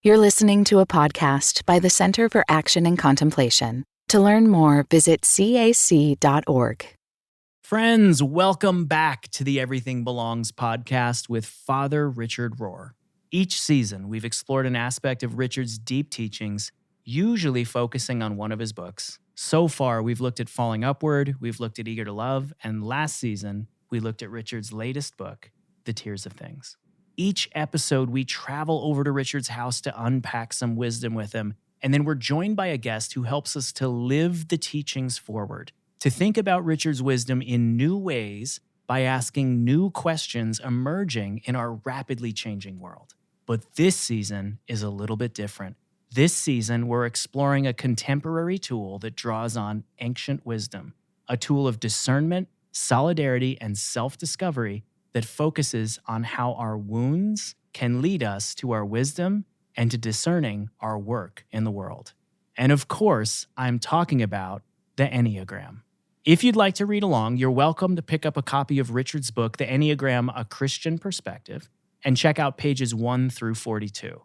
You're listening to a podcast by the Center for Action and Contemplation. To learn more, visit cac.org. Friends, welcome back to the Everything Belongs podcast with Father Richard Rohr. Each season, we've explored an aspect of Richard's deep teachings, usually focusing on one of his books. So far, we've looked at Falling Upward, we've looked at Eager to Love, and last season, we looked at Richard's latest book, The Tears of Things. Each episode, we travel over to Richard's house to unpack some wisdom with him, and then we're joined by a guest who helps us to live the teachings forward, to think about Richard's wisdom in new ways by asking new questions emerging in our rapidly changing world. But this season is a little bit different. This season, we're exploring a contemporary tool that draws on ancient wisdom, a tool of discernment, solidarity, and self-discovery that focuses on how our wounds can lead us to our wisdom and to discerning our work in the world. And of course, I'm talking about the Enneagram. If you'd like to read along, you're welcome to pick up a copy of Richard's book, The Enneagram, A Christian Perspective, and check out pages 1 through 42.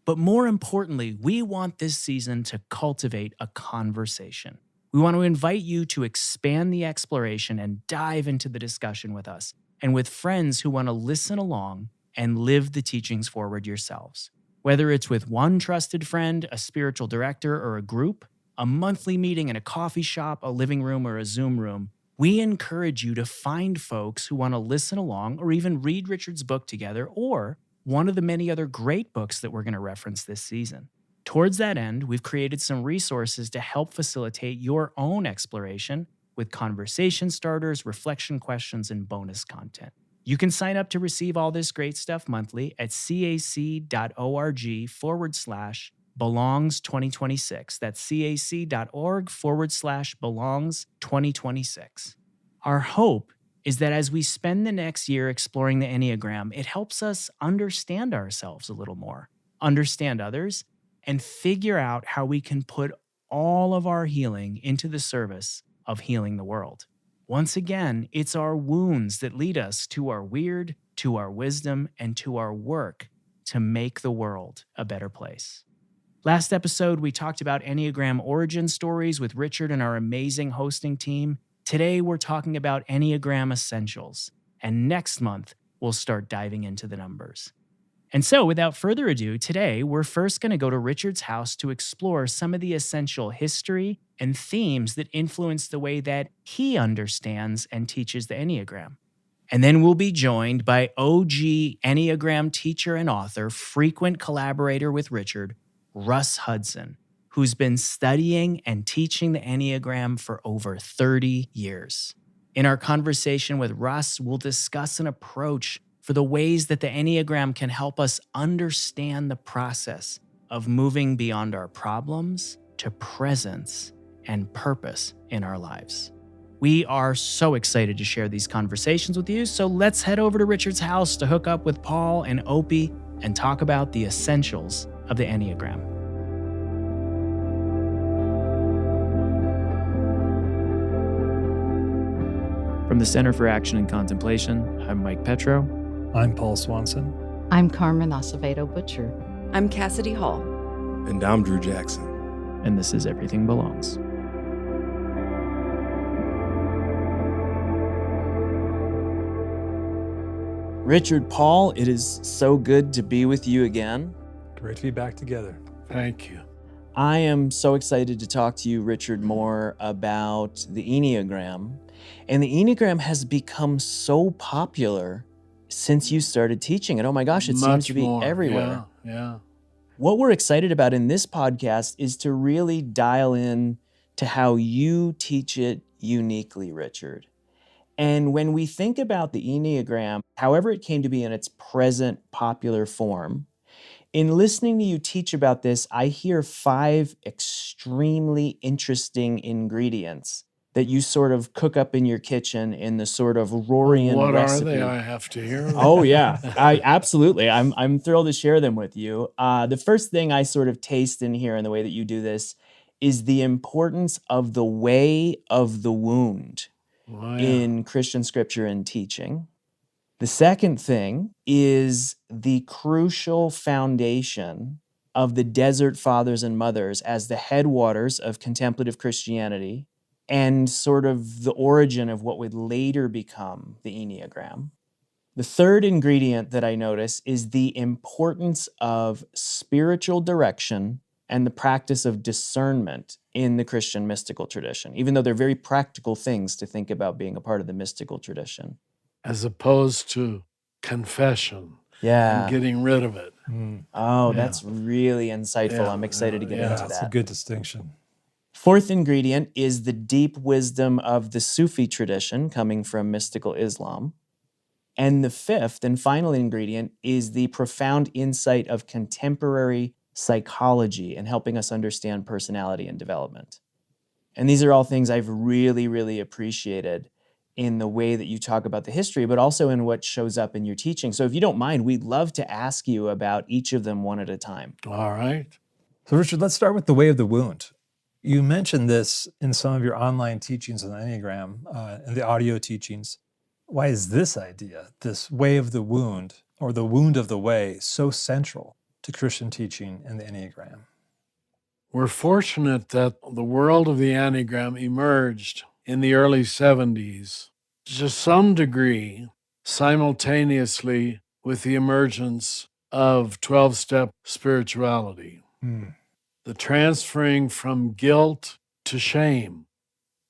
But more importantly, we want this season to cultivate a conversation. We want to invite you to expand the exploration and dive into the discussion with us, and with friends who want to listen along and live the teachings forward yourselves. Whether it's with one trusted friend, a spiritual director, or a group, a monthly meeting in a coffee shop, a living room, or a Zoom room, we encourage you to find folks who want to listen along or even read Richard's book together, or one of the many other great books that we're going to reference this season. Towards that end, we've created some resources to help facilitate your own exploration with conversation starters, reflection questions, and bonus content. You can sign up to receive all this great stuff monthly at cac.org/belongs2026. That's cac.org/belongs2026. Our hope is that as we spend the next year exploring the Enneagram, it helps us understand ourselves a little more, understand others, and figure out how we can put all of our healing into the service of healing the world. Once again, it's our wounds that lead us to our weird, to our wisdom, and to our work to make the world a better place. Last episode, we talked about Enneagram origin stories with Richard and our amazing hosting team. Today, we're talking about Enneagram essentials. And next month, we'll start diving into the numbers. And so, without further ado, today, we're first going to go to Richard's house to explore some of the essential history and themes that influence the way that he understands and teaches the Enneagram. And then we'll be joined by OG Enneagram teacher and author, frequent collaborator with Richard, Russ Hudson, who's been studying and teaching the Enneagram for over 30 years. In our conversation with Russ, we'll discuss an approach for the ways that the Enneagram can help us understand the process of moving beyond our problems to presence and purpose in our lives. We are so excited to share these conversations with you, so let's head over to Richard's house to hook up with Paul and Opie and talk about the essentials of the Enneagram. From the Center for Action and Contemplation, I'm Mike Petro. I'm Paul Swanson. I'm Carmen Acevedo Butcher. I'm Cassidy Hall. And I'm Drew Jackson. And this is Everything Belongs. Richard, Paul, it is so good to be with you again. Great to be back together. Thank you. I am so excited to talk to you, Richard, more about the Enneagram. And the Enneagram has become so popular since you started teaching it. Oh my gosh, it seems to be everywhere. Yeah. What we're excited about in this podcast is to really dial in to how you teach it uniquely, Richard. And when we think about the Enneagram, however it came to be in its present popular form, in listening to you teach about this, I hear 5 extremely interesting ingredients that you sort of cook up in your kitchen in the sort of Rohrian what recipe. What are they? I have to hear. Oh yeah, absolutely. I'm thrilled to share them with you. The first thing I sort of taste in here in the way that you do this is the importance of the way of the wound in Christian scripture and teaching. The second thing is the crucial foundation of the desert fathers and mothers as the headwaters of contemplative Christianity and sort of the origin of what would later become the Enneagram. The third ingredient that I notice is the importance of spiritual direction and the practice of discernment in the Christian mystical tradition, even though they're very practical things to think about being a part of the mystical tradition. As opposed to confession Yeah. and getting rid of it. Oh, Yeah. that's really insightful. Yeah, I'm excited to get yeah. into That's that. a good distinction. Fourth ingredient is the deep wisdom of the Sufi tradition coming from mystical Islam. And the fifth and final ingredient is the profound insight of contemporary psychology and helping us understand personality and development. And these are all things I've really, really appreciated in the way that you talk about the history, but also in what shows up in your teaching. So if you don't mind, we'd love to ask you about each of them one at a time. All right. So Richard, let's start with the way of the wound. You mentioned this in some of your online teachings on the Enneagram and the audio teachings. Why is this idea, this way of the wound, or the wound of the way, so central to Christian teaching and the Enneagram? We're fortunate that the world of the Enneagram emerged in the early 70s to some degree simultaneously with the emergence of 12-step spirituality. The transferring from guilt to shame,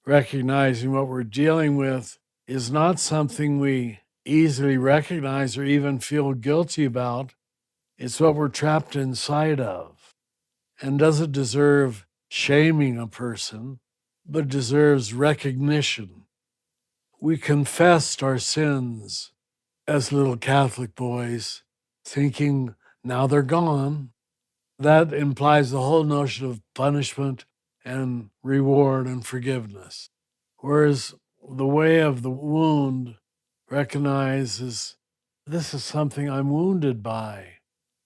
recognizing what we're dealing with is not something we easily recognize or even feel guilty about. It's what we're trapped inside of, and doesn't deserve shaming a person, but deserves recognition. We confessed our sins as little Catholic boys, thinking now they're gone. That implies the whole notion of punishment and reward and forgiveness. Whereas the way of the wound recognizes this is something I'm wounded by,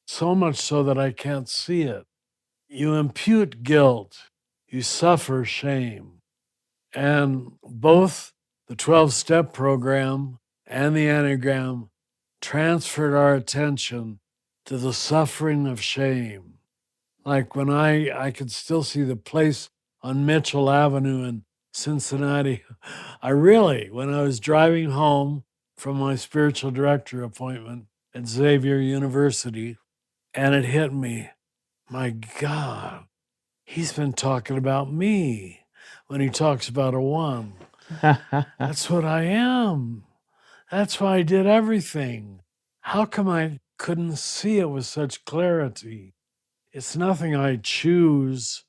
so much so that I can't see it. You impute guilt, you suffer shame. And both the 12-step program and the Enneagram transferred our attention to the suffering of shame. Like when I could still see the place on Mitchell Avenue in Cincinnati. When I was driving home from my spiritual director appointment at Xavier University, and it hit me, my God, he's been talking about me when he talks about a one. That's what I am. That's why I did everything. How come I couldn't see it with such clarity? It's nothing I choose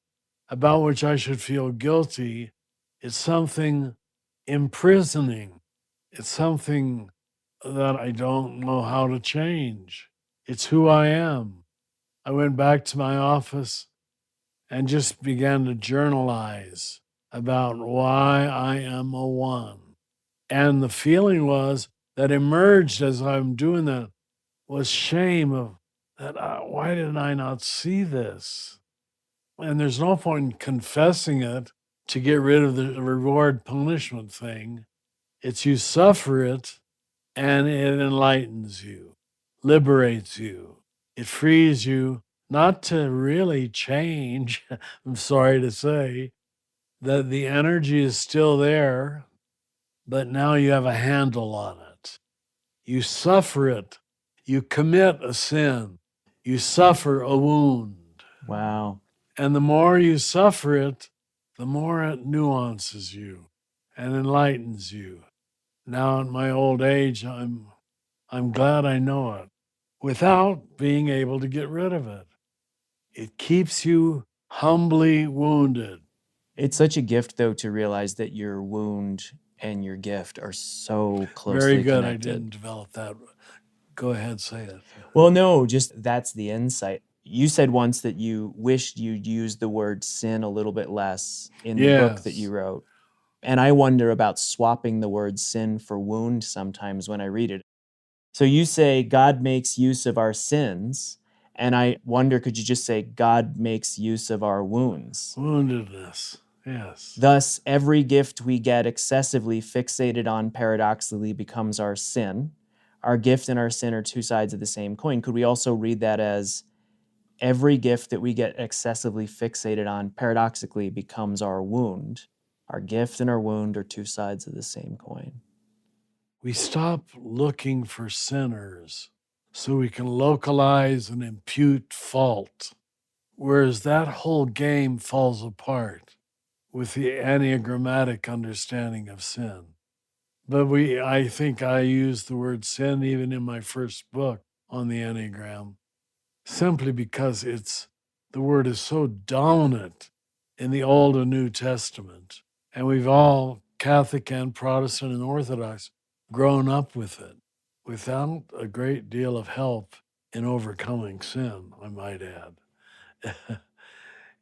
about which I should feel guilty. It's something imprisoning. It's something that I don't know how to change. It's who I am. I went back to my office and just began to journalize about why I am a one. And the feeling that emerged as I'm doing that was shame of that. Why did I not see this? And there's no point in confessing it to get rid of the reward punishment thing. It's you suffer it and it enlightens you, liberates you. It frees you not to really change. I'm sorry to say that the energy is still there, but now you have a handle on it. You suffer it. You commit a sin. You suffer a wound. Wow. And the more you suffer it, the more it nuances you and enlightens you. Now at my old age, I'm glad I know it without being able to get rid of it. It keeps you humbly wounded. It's such a gift, though, to realize that your wound and your gift are so closely Very good. connected. I didn't develop that. Go ahead, say it. Well, no, just that's the insight. You said once that you wished you'd used the word sin a little bit less in the book that Yes. you wrote. And I wonder about swapping the word sin for wound sometimes when I read it. So you say God makes use of our sins, and I wonder, could you just say God makes use of our wounds? Woundedness, yes. Thus, every gift we get excessively fixated on paradoxically becomes our sin. Our gift and our sin are two sides of the same coin. Could we also read that as Every gift that we get excessively fixated on paradoxically becomes our wound. Our gift and our wound are two sides of the same coin. We stop looking for sinners so we can localize and impute fault, whereas that whole game falls apart with the Enneagrammatic understanding of sin. But I think I used the word sin even in my first book on the Enneagram, simply because the word is so dominant in the Old and New Testament. And we've all, Catholic and Protestant and Orthodox, grown up with it without a great deal of help in overcoming sin, I might add.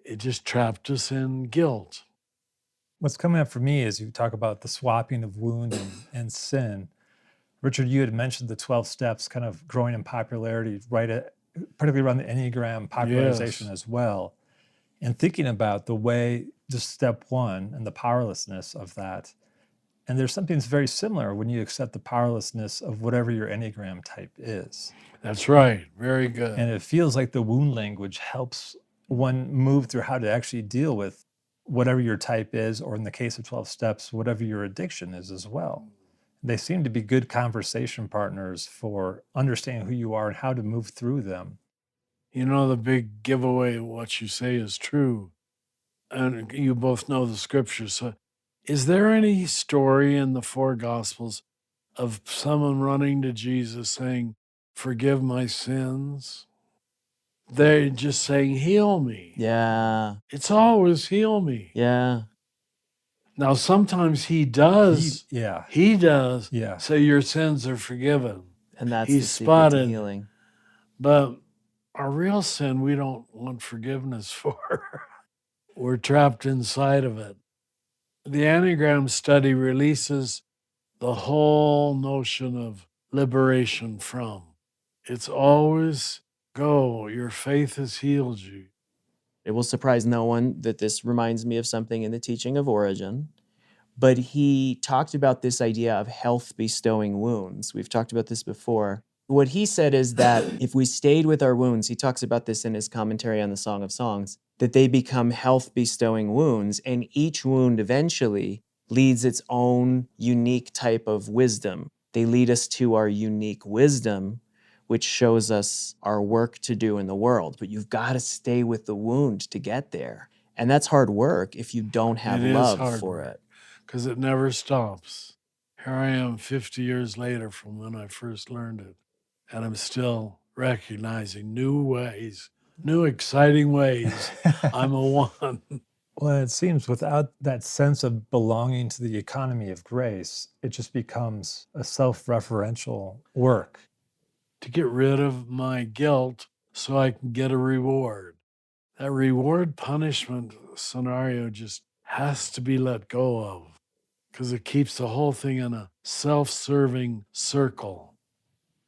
It just trapped us in guilt. What's coming up for me is you talk about the swapping of wound and sin. Richard, you had mentioned the 12 steps kind of growing in popularity, particularly around the Enneagram popularization Yes. as well. And thinking about the way, just step one and the powerlessness of that. And there's something that's very similar when you accept the powerlessness of whatever your Enneagram type is. That's right. Very good. And it feels like the wound language helps one move through how to actually deal with whatever your type is, or in the case of 12 steps, whatever your addiction is as well. They seem to be good conversation partners for understanding who you are and how to move through them. You know, the big giveaway of what you say is true. And you both know the scriptures. So is there any story in the four Gospels of someone running to Jesus saying, "Forgive my sins"? They're just saying, "Heal me." Yeah. It's always heal me. Yeah. Now, sometimes he does. He does. Yeah. So your sins are forgiven. And that's He's the secret spotted. to healing. But our real sin, we don't want forgiveness for. We're trapped inside of it. The Enneagram study releases the whole notion of liberation from. It's always go, your faith has healed you. It will surprise no one that this reminds me of something in the teaching of Origen, but he talked about this idea of health bestowing wounds. We've talked about this before. What he said is that if we stayed with our wounds, he talks about this in his commentary on the Song of Songs, that they become health bestowing wounds, and each wound eventually leads its own unique type of wisdom. They lead us to our unique wisdom, which shows us our work to do in the world. But you've got to stay with the wound to get there. And that's hard work if you don't have love for it. Because it never stops. Here I am 50 years later from when I first learned it, and I'm still recognizing new ways, new exciting ways. I'm a one. Well, it seems without that sense of belonging to the economy of grace, it just becomes a self-referential work. To get rid of my guilt so I can get a reward. That reward punishment scenario just has to be let go of, because it keeps the whole thing in a self-serving circle.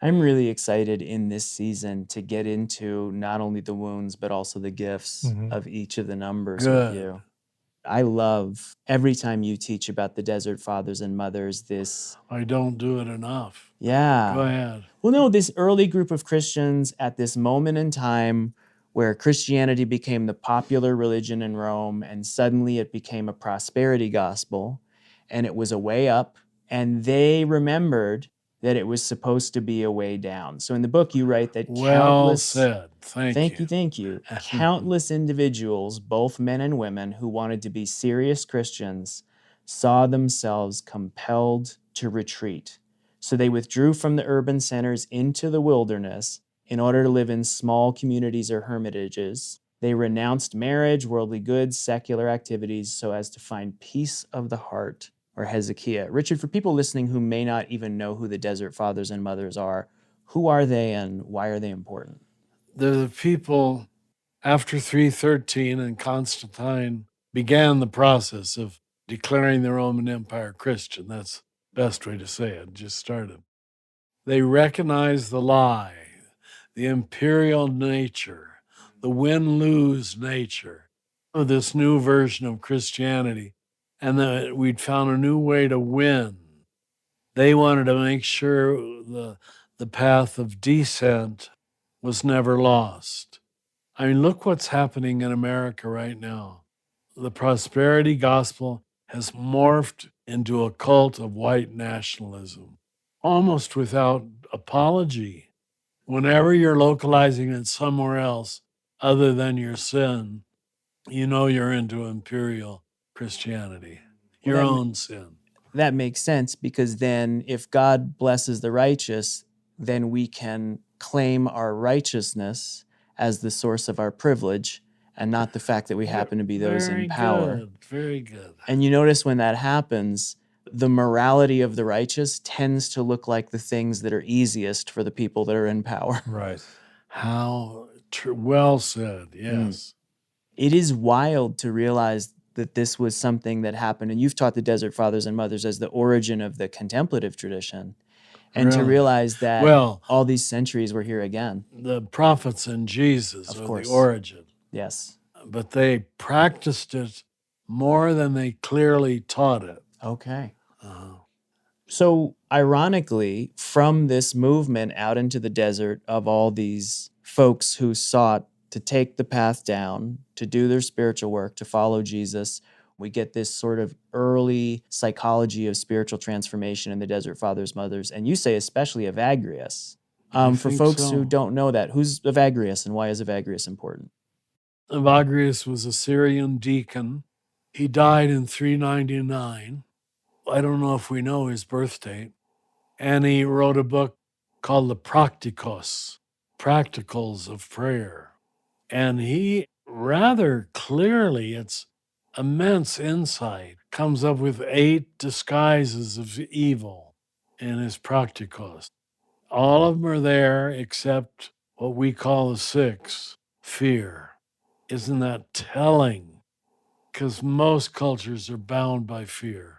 I'm really excited in this season to get into not only the wounds, but also the gifts of each of the numbers with you. I love every time you teach about the Desert Fathers and Mothers, this... I don't do it enough. Yeah. Go ahead. Well, no, this early group of Christians at this moment in time where Christianity became the popular religion in Rome, and suddenly it became a prosperity gospel, and it was a way up, and they remembered that it was supposed to be a way down. So in the book, you write that countless... Well said. Thank you. Countless individuals, both men and women, who wanted to be serious Christians, saw themselves compelled to retreat. So they withdrew from the urban centers into the wilderness in order to live in small communities or hermitages. They renounced marriage, worldly goods, secular activities, so as to find peace of the heart, or Hezekiah. Richard, for people listening who may not even know who the Desert Fathers and Mothers are, who are they and why are they important? They're the people after 313 and Constantine began the process of declaring the Roman Empire Christian. That's the best way to say it. Just started. They recognized the lie, the imperial nature, the win-lose nature of this new version of Christianity, and that we'd found a new way to win. They wanted to make sure the path of descent was never lost. I mean, look what's happening in America right now. The prosperity gospel has morphed into a cult of white nationalism, almost without apology. Whenever you're localizing it somewhere else other than your sin, you know you're into imperial Christianity, Well, your own sin. that makes sense, because then if God blesses the righteous, then we can claim our righteousness as the source of our privilege and not the fact that we happen to be those in power. Very good. And you notice when that happens, the morality of the righteous tends to look like the things that are easiest for the people that are in power. Right. How well said, yes. It is wild to realize that this was something that happened, and you've taught the Desert Fathers and Mothers as the origin of the contemplative tradition, and to Really? realize that Well, all these centuries we're here again. the prophets and Jesus Of are course. the origin, Yes. but they practiced it more than they clearly taught it. Okay. Uh, So, ironically, from this movement out into the desert of all these folks who sought to take the path down, to do their spiritual work, to follow Jesus, we get this sort of early psychology of spiritual transformation in the Desert Fathers, Mothers, and you say especially Evagrius. I For think folks so. who don't know that, who's Evagrius and why is Evagrius important? Evagrius was a Syrian deacon. He died in 399. I don't know if we know his birth date. And he wrote a book called the Practicos, Practicals of Prayer. And he rather clearly, it's immense insight, comes up with 8 disguises of evil in his Practicos. All of them are there except what we call the 6, fear. Isn't that telling? Because most cultures are bound by fear.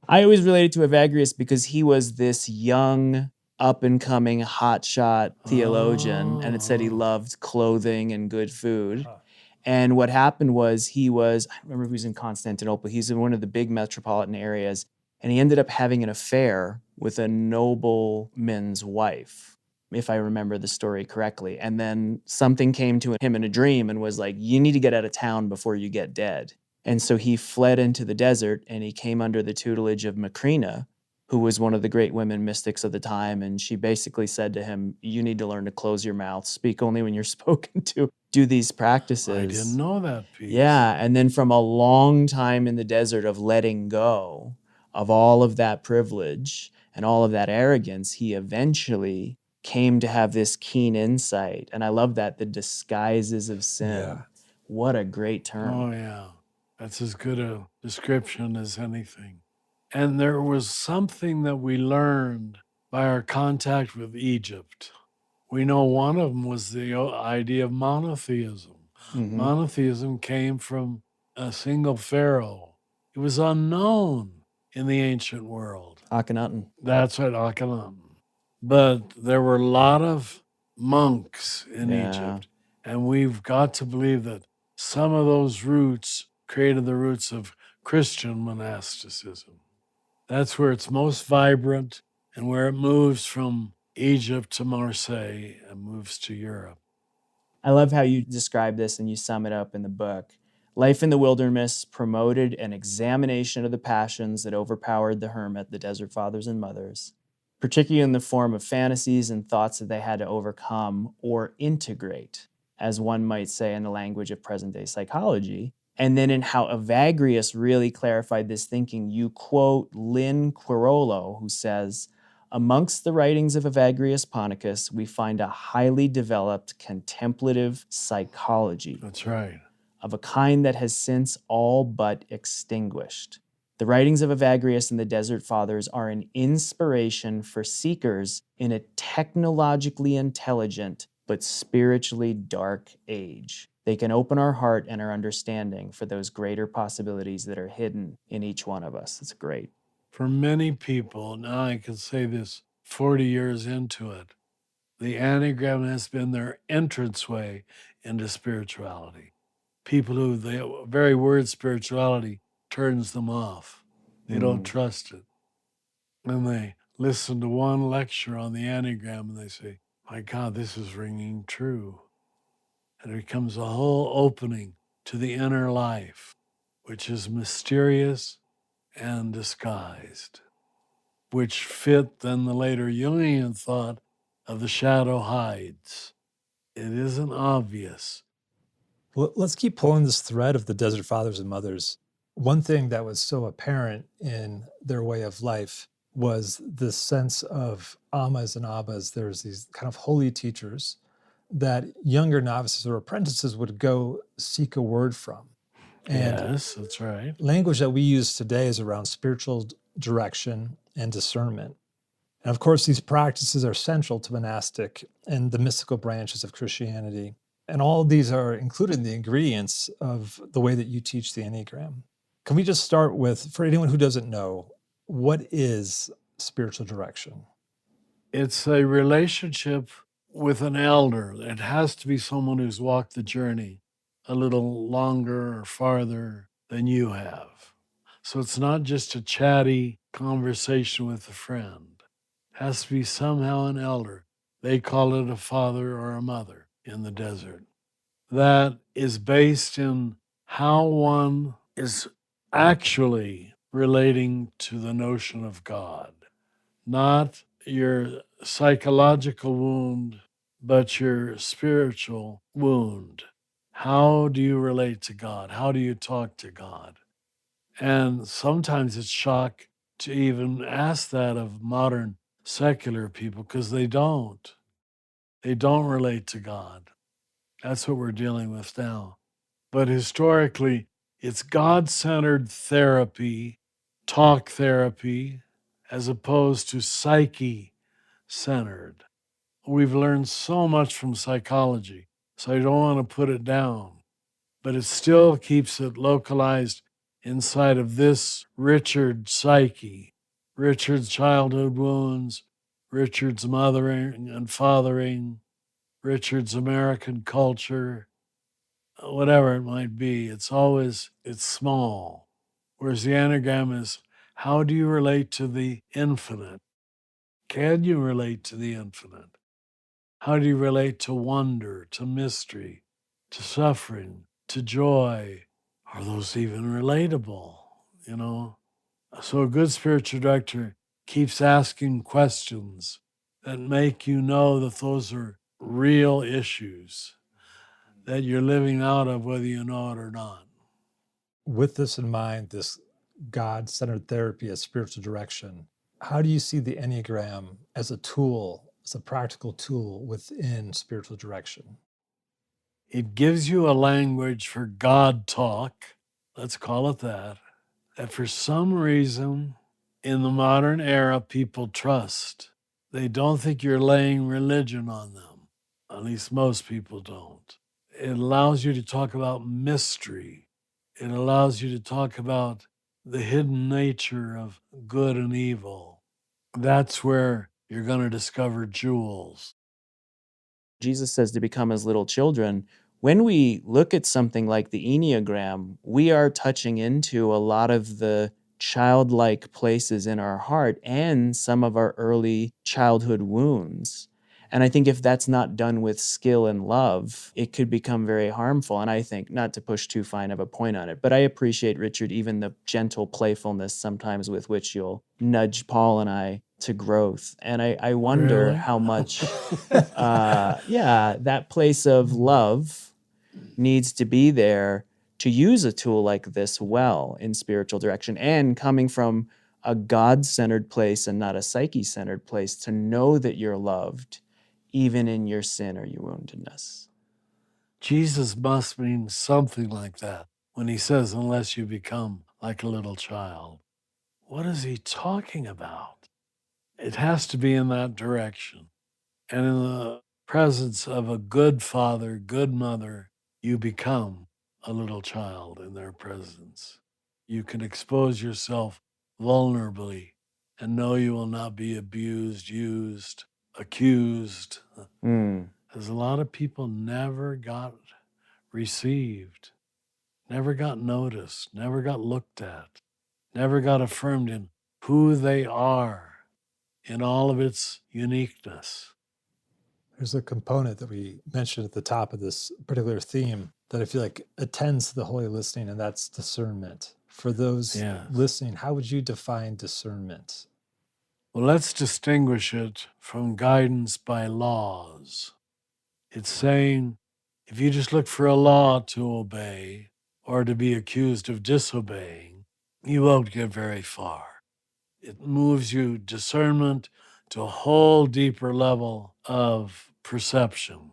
I always related to Evagrius because he was this young, up and coming, hotshot theologian, and it said he Oh. loved clothing and good food. Huh. And what happened was I remember he was in Constantinople, he's in one of the big metropolitan areas, and he ended up having an affair with a nobleman's wife, if I remember the story correctly. And then something came to him in a dream and was like, you need to get out of town before you get dead. And so he fled into the desert and he came under the tutelage of Macrina, who was one of the great women mystics of the time. And she basically said to him, you need to learn to close your mouth, speak only when you're spoken to, do these practices. I didn't know that piece. Yeah. And then from a long time in the desert of letting go of all of that privilege and all of that arrogance, he eventually came to have this keen insight. And I love that, the disguises of sin. Yeah. What a great term. Oh, yeah. That's as good a description as anything. And there was something that we learned by our contact with Egypt. We know one of them was the idea of monotheism. Mhm. Monotheism came from a single pharaoh. It was unknown in the ancient world. Akhenaten. That's right, Akhenaten. But there were a lot of monks in Yeah. Egypt, and we've got to believe that some of those roots created the roots of Christian monasticism. That's where it's most vibrant and where it moves from Egypt to Marseille and moves to Europe. I love how you describe this and you sum it up in the book. Life in the wilderness promoted an examination of the passions that overpowered the hermit, the Desert Fathers and Mothers, particularly in the form of fantasies and thoughts that they had to overcome or integrate, as one might say in the language of present-day psychology. And then in how Evagrius really clarified this thinking, you quote Lynn Quirolo, who says, amongst the writings of Evagrius Ponticus, we find a highly developed contemplative psychology. That's right. Of a kind that has since all but extinguished. The writings of Evagrius and the Desert Fathers are an inspiration for seekers in a technologically intelligent but spiritually dark age. They can open our heart and our understanding for those greater possibilities that are hidden in each one of us. It's great. For many people, now I can say this 40 years into it, the Enneagram has been their entranceway into spirituality. People who, the very word spirituality turns them off. They don't trust it. And they listen to one lecture on the Enneagram and they say, my God, this is ringing true. and it becomes a whole opening to the inner life, which is mysterious and disguised, which fit then the later Jungian thought of the shadow hides. It isn't obvious. Well, let's keep pulling this thread of the Desert Fathers and Mothers. One thing that was so apparent in their way of life was this sense of Ammas and Abbas. There's these kind of holy teachers that younger novices or apprentices would go seek a word from. And yes, that's right. language that we use today is around spiritual direction and discernment. And of course, these practices are central to monastic and the mystical branches of Christianity. And all of these are included in the ingredients of the way that you teach the Enneagram. Can we just start with, for anyone who doesn't know, what is spiritual direction? It's a relationship with an elder. It has to be someone who's walked the journey a little longer or farther than you have. So it's not just a chatty conversation with a friend. It has to be somehow an elder. They call it a father or a mother in the desert. That is based in how one is actually relating to the notion of God, not your psychological wound, but your spiritual wound. How do you relate to God? How do you talk to God? And sometimes it's shock to even ask that of modern secular people because they don't. They don't relate to God. That's what we're dealing with now. But historically, it's God-centered therapy, talk therapy, as opposed to psyche-centered. We've learned so much from psychology, so I don't want to put it down, but it still keeps it localized inside of this Richard psyche, Richard's childhood wounds, Richard's mothering and fathering, Richard's American culture, whatever it might be. It's small. Whereas the Enneagram is, how do you relate to the infinite? Can you relate to the infinite? How do you relate to wonder, to mystery, to suffering, to joy? Are those even relatable? You know? So a good spiritual director keeps asking questions that make you know that those are real issues that you're living out of, whether you know it or not. With this in mind, this God-centered therapy as spiritual direction, how do you see the Enneagram as a tool, as a practical tool within spiritual direction? It gives you a language for God talk, let's call it that for some reason in the modern era people trust. They don't think you're laying religion on them. At least most people don't. It allows you to talk about mystery. It allows you to talk about the hidden nature of good and evil. That's where you're going to discover jewels. Jesus says to become as little children. When we look at something like the Enneagram, we are touching into a lot of the childlike places in our heart and some of our early childhood wounds. And I think if that's not done with skill and love, it could become very harmful. And I think, not to push too fine of a point on it, but I appreciate, Richard, even the gentle playfulness sometimes with which you'll nudge Paul and I to growth. And I wonder Really? how much, that place of love needs to be there to use a tool like this well in spiritual direction, and coming from a God-centered place and not a psyche-centered place, to know that you're loved even in your sin or your woundedness. Jesus must mean something like that when he says, unless you become like a little child. What is he talking about? It has to be in that direction. And in the presence of a good father, good mother, you become a little child in their presence. You can expose yourself vulnerably and know you will not be abused, used, accused. Because a lot of people never got received, never got noticed, never got looked at, never got affirmed in who they are in all of its uniqueness. There's a component that we mentioned at the top of this particular theme that I feel like attends to the holy listening, and that's discernment. For those Yes. listening, how would you define discernment? Well, let's distinguish it from guidance by laws. It's saying if you just look for a law to obey or to be accused of disobeying, you won't get very far. It moves you discernment to a whole deeper level of perception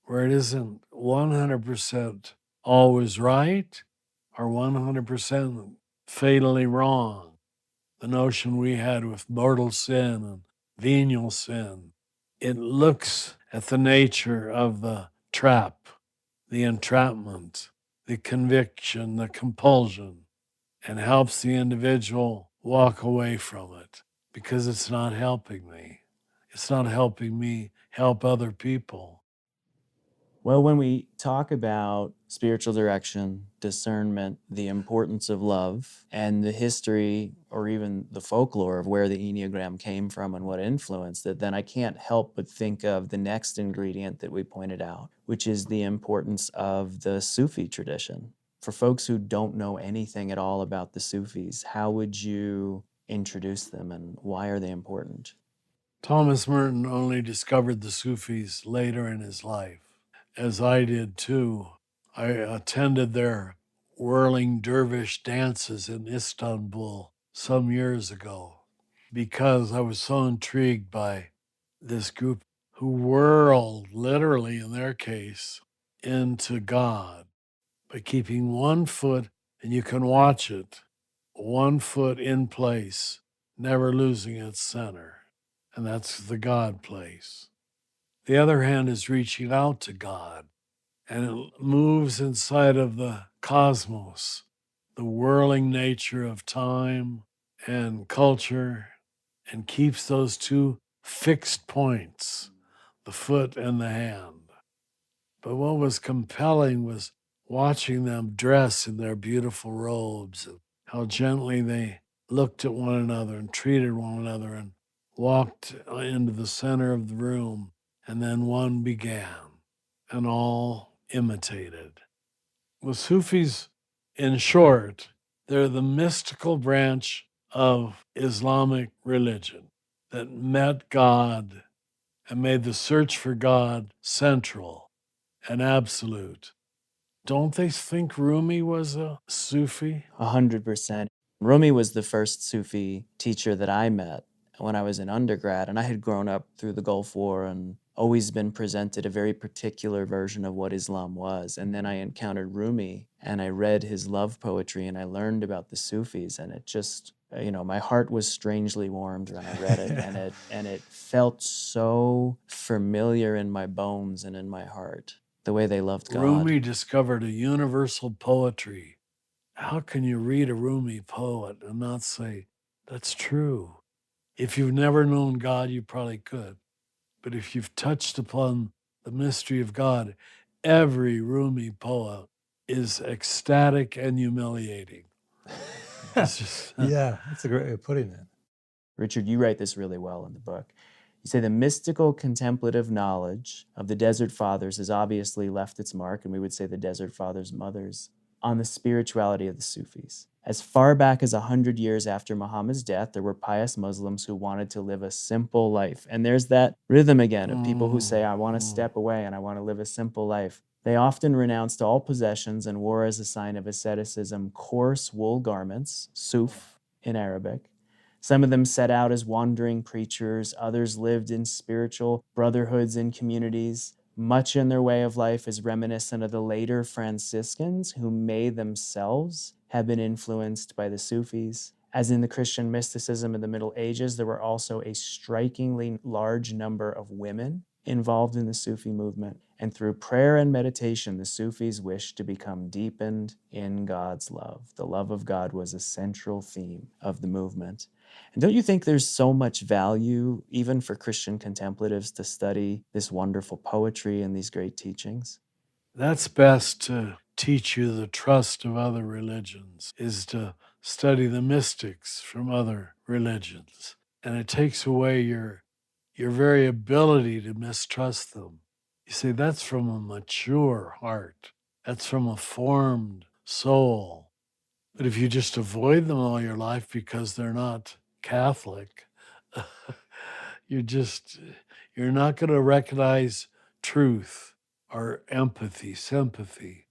where it isn't 100% always right or 100% fatally wrong. The notion we had with mortal sin and venial sin, it looks at the nature of the trap, the entrapment, the conviction, the compulsion, and helps the individual walk away from it because it's not helping me. It's not helping me help other people. Well, when we talk about spiritual direction, discernment, the importance of love, and the history or even the folklore of where the Enneagram came from and what influenced it, then I can't help but think of the next ingredient that we pointed out, which is the importance of the Sufi tradition. For folks who don't know anything at all about the Sufis, how would you introduce them and why are they important? Thomas Merton only discovered the Sufis later in his life, as I did too. I attended their whirling dervish dances in Istanbul some years ago because I was so intrigued by this group who whirled, literally in their case, into God by keeping one foot, and you can watch it, one foot in place, never losing its center. And that's the God place. The other hand is reaching out to God, and it moves inside of the cosmos, the whirling nature of time and culture, and keeps those two fixed points, the foot and the hand. But what was compelling was watching them dress in their beautiful robes and how gently they looked at one another and treated one another and walked into the center of the room. And then one began, and all imitated. Well, Sufis, in short, they're the mystical branch of Islamic religion that met God and made the search for God central and absolute. Don't they think Rumi was a Sufi? 100%. Rumi was the first Sufi teacher that I met when I was in undergrad, and I had grown up through the Gulf War and always been presented a very particular version of what Islam was. And then I encountered Rumi and I read his love poetry and I learned about the Sufis, and it just, my heart was strangely warmed when I read it, and it felt so familiar in my bones and in my heart, the way they loved God. Rumi discovered a universal poetry. How can you read a Rumi poet and not say, that's true? If you've never known God, you probably could. But if you've touched upon the mystery of God, every Rumi poet is ecstatic and humiliating. It's just, Yeah, that's a great way of putting it. Richard, you write this really well in the book. You say the mystical contemplative knowledge of the Desert Fathers has obviously left its mark, and we would say the Desert Fathers' mothers, on the spirituality of the Sufis. As far back as 100 years after Muhammad's death, there were pious Muslims who wanted to live a simple life. And there's that rhythm again of people who say, I want to step away and I want to live a simple life. They often renounced all possessions and wore as a sign of asceticism coarse wool garments, suf in Arabic. Some of them set out as wandering preachers. Others lived in spiritual brotherhoods and communities. Much in their way of life is reminiscent of the later Franciscans, who may themselves have been influenced by the Sufis. As in the Christian mysticism of the Middle Ages, there were also a strikingly large number of women involved in the Sufi movement. And through prayer and meditation, the Sufis wished to become deepened in God's love. The love of God was a central theme of the movement. And don't you think there's so much value, even for Christian contemplatives, to study this wonderful poetry and these great teachings? that's best to teach you the trust of other religions, is to study the mystics from other religions. And it takes away your your very ability to mistrust them. You see, that's from a mature heart. That's from a formed soul. But if you just avoid them all your life because they're not Catholic, you're not going to recognize truth or empathy, sympathy.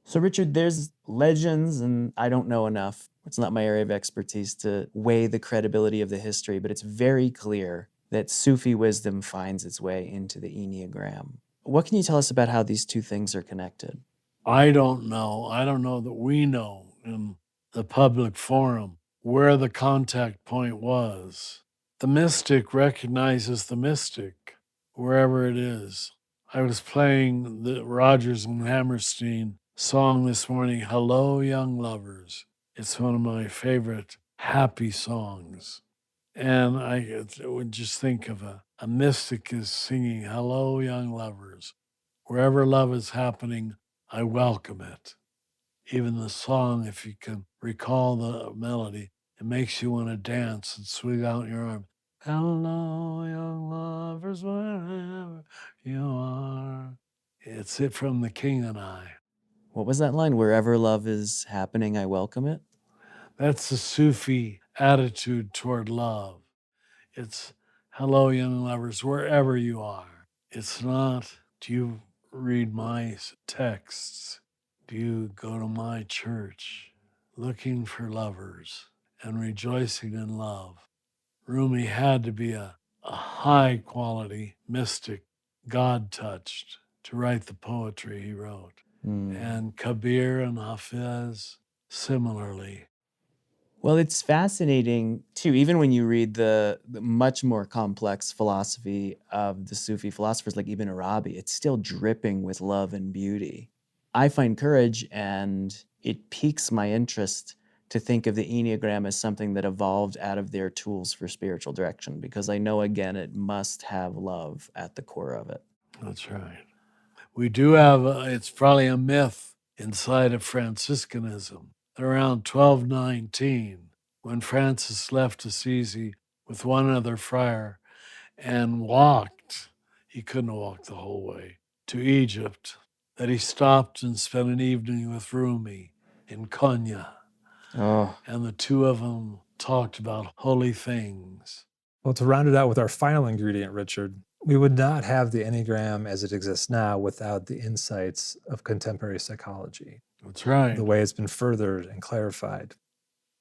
So, Richard, there's legends, and I don't know enough. It's not my area of expertise to weigh the credibility of the history, but it's very clear that Sufi wisdom finds its way into the Enneagram. What can you tell us about how these two things are connected? I don't know. I don't know that we know in the public forum where the contact point was. The mystic recognizes the mystic wherever it is. I was playing the Rodgers and Hammerstein song this morning, Hello, Young Lovers. It's one of my favorite happy songs. And I would just think of a mystic is singing, Hello, Young Lovers. Wherever love is happening, I welcome it. Even the song, if you can recall the melody, it makes you want to dance and swing out your arm. Hello, young lovers, wherever you are. It's it from The King and I. What was that line? Wherever love is happening, I welcome it? That's the Sufi attitude toward love. It's hello, young lovers, wherever you are. It's not, do you read my texts? Do you go to my church? Looking for lovers and rejoicing in love. Rumi had to be a high quality mystic, God touched, to write the poetry he wrote. And Kabir and Hafiz, similarly. Well, it's fascinating too, even when you read the much more complex philosophy of the Sufi philosophers like Ibn Arabi, it's still dripping with love and beauty. I find courage, and it piques my interest to think of the Enneagram as something that evolved out of their tools for spiritual direction, because I know, again, it must have love at the core of it. That's right. We do have, it's probably a myth inside of Franciscanism. Around 1219, when Francis left Assisi with one other friar and walked, he couldn't walk the whole way, to Egypt, that he stopped and spent an evening with Rumi in Konya. Oh, And the two of them talked about holy things. Well, to round it out with our final ingredient, Richard, we would not have the Enneagram as it exists now without the insights of contemporary psychology, That's right. the way it's been furthered and clarified.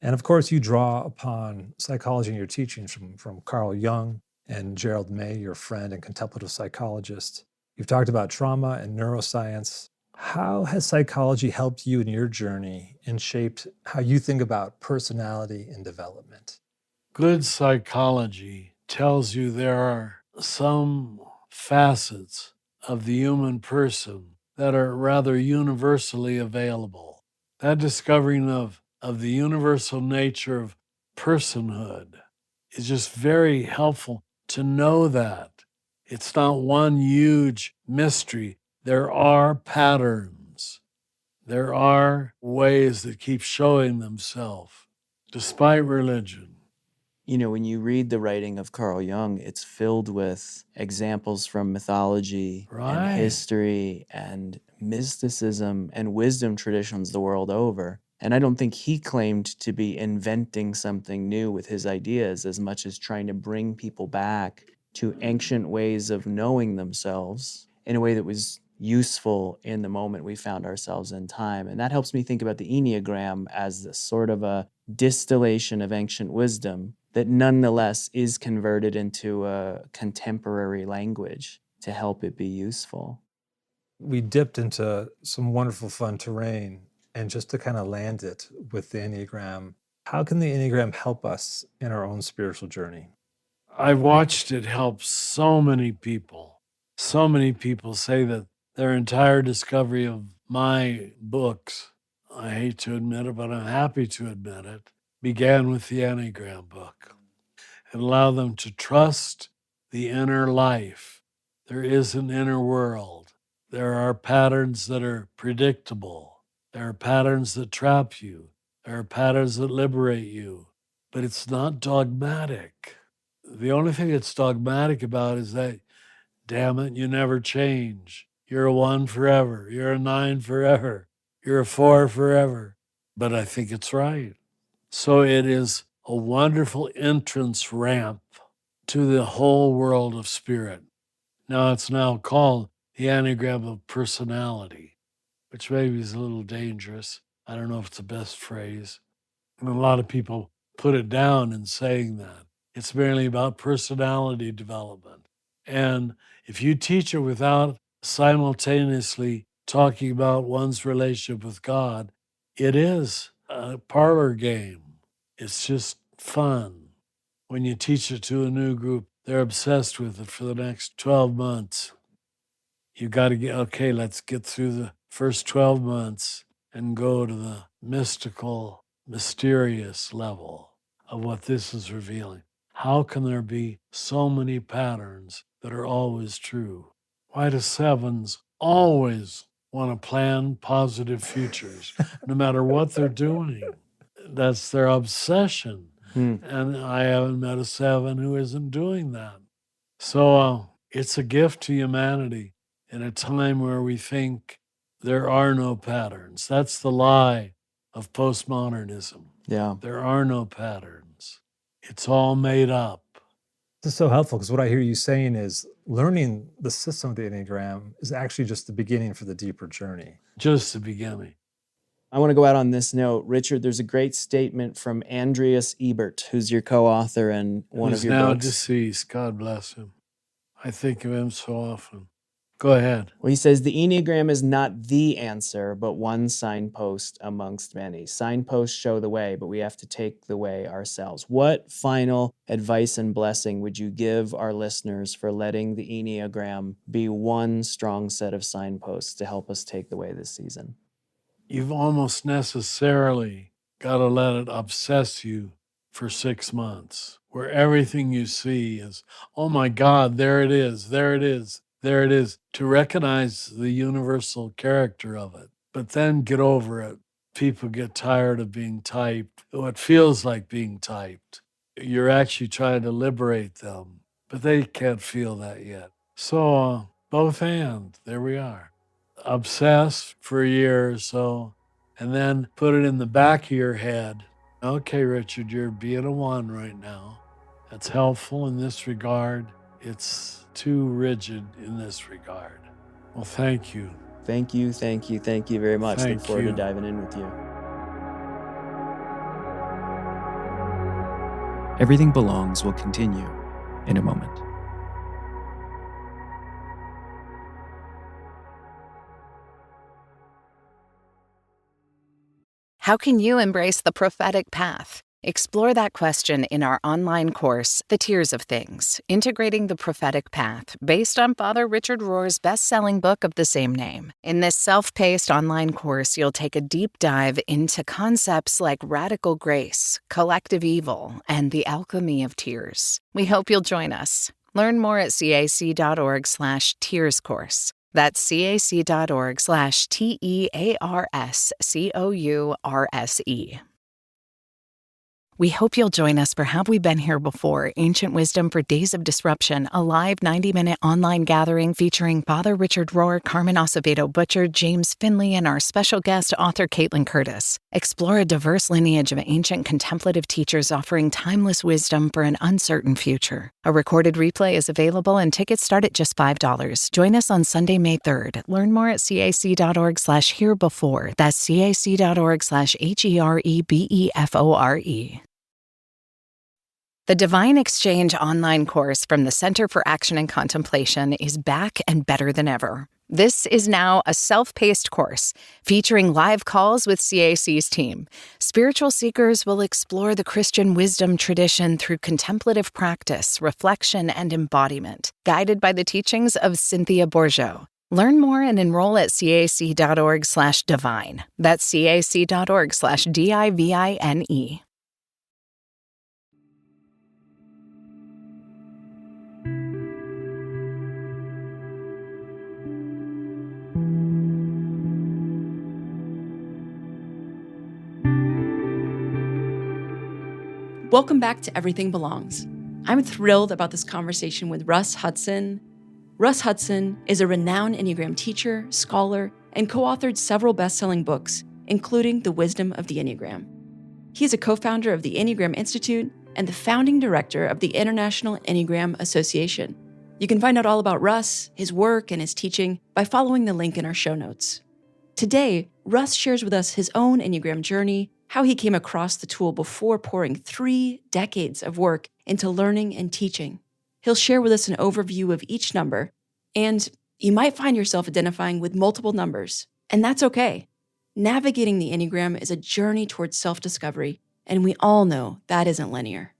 And of course, you draw upon psychology in your teachings from Carl Jung and Gerald May, your friend and contemplative psychologist. You've talked about trauma and neuroscience. How has psychology helped you in your journey and shaped how you think about personality and development? Good psychology tells you there are some facets of the human person that are rather universally available. That discovering of the universal nature of personhood is just very helpful to know that. It's not one huge mystery. There are patterns. There are ways that keep showing themselves despite religion. you know, when you read the writing of Carl Jung, it's filled with examples from mythology Right. and history and mysticism and wisdom traditions the world over. And I don't think he claimed to be inventing something new with his ideas as much as trying to bring people back to ancient ways of knowing themselves in a way that was useful in the moment we found ourselves in time. And that helps me think about the Enneagram as a sort of a distillation of ancient wisdom that nonetheless is converted into a contemporary language to help it be useful. We dipped into some wonderful fun terrain, and just to kind of land it with the Enneagram, how can the Enneagram help us in our own spiritual journey? I've watched it help so many people. So many people say that their entire discovery of my books, I hate to admit it, but I'm happy to admit it, began with the Enneagram book. It allowed them to trust the inner life. There is an inner world. There are patterns that are predictable. There are patterns that trap you. There are patterns that liberate you. But it's not dogmatic. The only thing that's dogmatic about is that, damn it, you never change. You're a 1 forever. You're a 9 forever. You're a 4 forever. But I think it's right. So it is a wonderful entrance ramp to the whole world of spirit. Now it's now called the Enneagram of Personality, which maybe is a little dangerous. I don't know if it's the best phrase. And a lot of people put it down in saying that. It's merely about personality development. And if you teach it without simultaneously talking about one's relationship with God, it is a parlor game. It's just fun. When you teach it to a new group, they're obsessed with it for the next 12 months. You got to okay, let's get through the first 12 months and go to the mystical, mysterious level of what this is revealing. How can there be so many patterns that are always true? Why do 7s always want to plan positive futures, no matter what they're doing? That's their obsession. And I haven't met a 7 who isn't doing that. So it's a gift to humanity in a time where we think there are no patterns. That's the lie of postmodernism. Yeah. There are no patterns. It's all made up. This is so helpful because what I hear you saying is learning the system of the Enneagram is actually just the beginning for the deeper journey. Just the beginning. I want to go out on this note. Richard, there's a great statement from Andreas Ebert, who's your co-author and one Who's of your now books. deceased. God bless him. I think of him so often. Go ahead. Well, he says, the Enneagram is not the answer, but one signpost amongst many. Signposts show the way, but we have to take the way ourselves. What final advice and blessing would you give our listeners for letting the Enneagram be one strong set of signposts to help us take the way this season? You've almost necessarily got to let it obsess you for 6 months, where everything you see is, oh my God, there it is, there it is, there it is, to recognize the universal character of it. But then get over it. People get tired of being typed, what feels like being typed. You're actually trying to liberate them, but they can't feel that yet. So both and, there we are. Obsessed for a year or so, and then put it in the back of your head. Okay, Richard, you're being a 1 right now. That's helpful in this regard. It's too rigid in this regard. Well, thank you. Thank you very much. Thank Look forward to you. diving in with you. Everything Belongs will continue in a moment. How can you embrace the prophetic path? Explore that question in our online course, The Tiers of Things, Integrating the Prophetic Path, based on Father Richard Rohr's best-selling book of the same name. In this self-paced online course, you'll take a deep dive into concepts like radical grace, collective evil, and the alchemy of tears. We hope you'll join us. Learn more at cac.org/tears course. That's cac.org/TEARSCOURSE. We hope you'll join us for Have We Been Here Before? Ancient Wisdom for Days of Disruption, a live 90-minute online gathering featuring Father Richard Rohr, Carmen Acevedo Butcher, James Finley, and our special guest, author Caitlin Curtis. Explore a diverse lineage of ancient contemplative teachers offering timeless wisdom for an uncertain future. A recorded replay is available and tickets start at just $5. Join us on Sunday, May 3rd. Learn more at cac.org/herebefore. That's cac.org/HEREBEFORE. The Divine Exchange online course from the Center for Action and Contemplation is back and better than ever. This is now a self-paced course featuring live calls with CAC's team. Spiritual seekers will explore the Christian wisdom tradition through contemplative practice, reflection, and embodiment, guided by the teachings of Cynthia Bourgeot. Learn more and enroll at cac.org/divine. That's cac.org/DIVINE. Welcome back to Everything Belongs. I'm thrilled about this conversation with Russ Hudson. Russ Hudson is a renowned Enneagram teacher, scholar, and co-authored several best-selling books, including The Wisdom of the Enneagram. He is a co-founder of the Enneagram Institute and the founding director of the International Enneagram Association. You can find out all about Russ, his work, and his teaching by following the link in our show notes. Today, Russ shares with us his own Enneagram journey, how he came across the tool before pouring 3 decades of work into learning and teaching. He'll share with us an overview of each number, and you might find yourself identifying with multiple numbers, and that's okay. Navigating the Enneagram is a journey towards self-discovery, and we all know that isn't linear.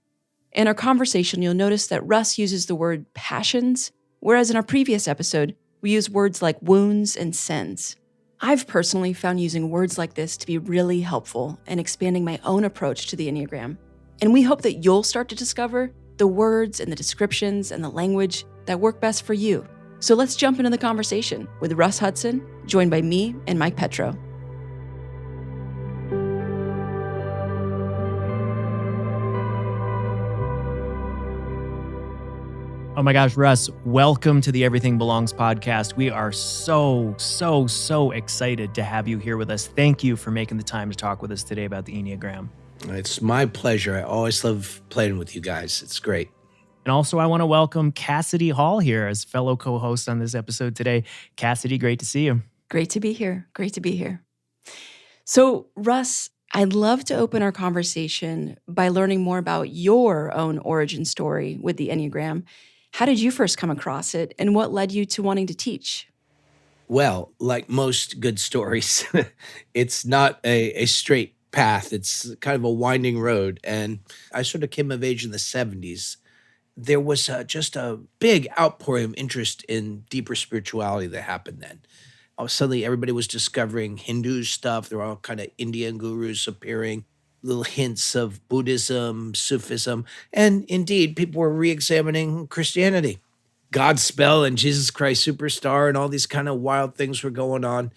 In our conversation, you'll notice that Russ uses the word passions, whereas in our previous episode, we use words like wounds and sins. I've personally found using words like this to be really helpful in expanding my own approach to the Enneagram, and we hope that you'll start to discover the words and the descriptions and the language that work best for you. So let's jump into the conversation with Russ Hudson, joined by me and Mike Petro. Oh my gosh, Russ, welcome to the Everything Belongs podcast. We are so excited to have you here with us. Thank you for making the time to talk with us today about the Enneagram. It's my pleasure. I always love playing with you guys. It's great. And also, I want to welcome Cassidy Hall here as fellow co-host on this episode today. Cassidy, great to see you. Great to be here. Great to be here. So, Russ, I'd love to open our conversation by learning more about your own origin story with the Enneagram. How did you first come across it, and what led you to wanting to teach? Well, like most good stories, it's not a straight path. It's kind of a winding road. And I sort of came of age in the 70s. There was just a big outpouring of interest in deeper spirituality that happened then. Suddenly, everybody was discovering Hindu stuff. There were all kind of Indian gurus appearing, little hints of Buddhism, Sufism, and indeed, people were re-examining Christianity. Godspell and Jesus Christ Superstar and all these kind of wild things were going on.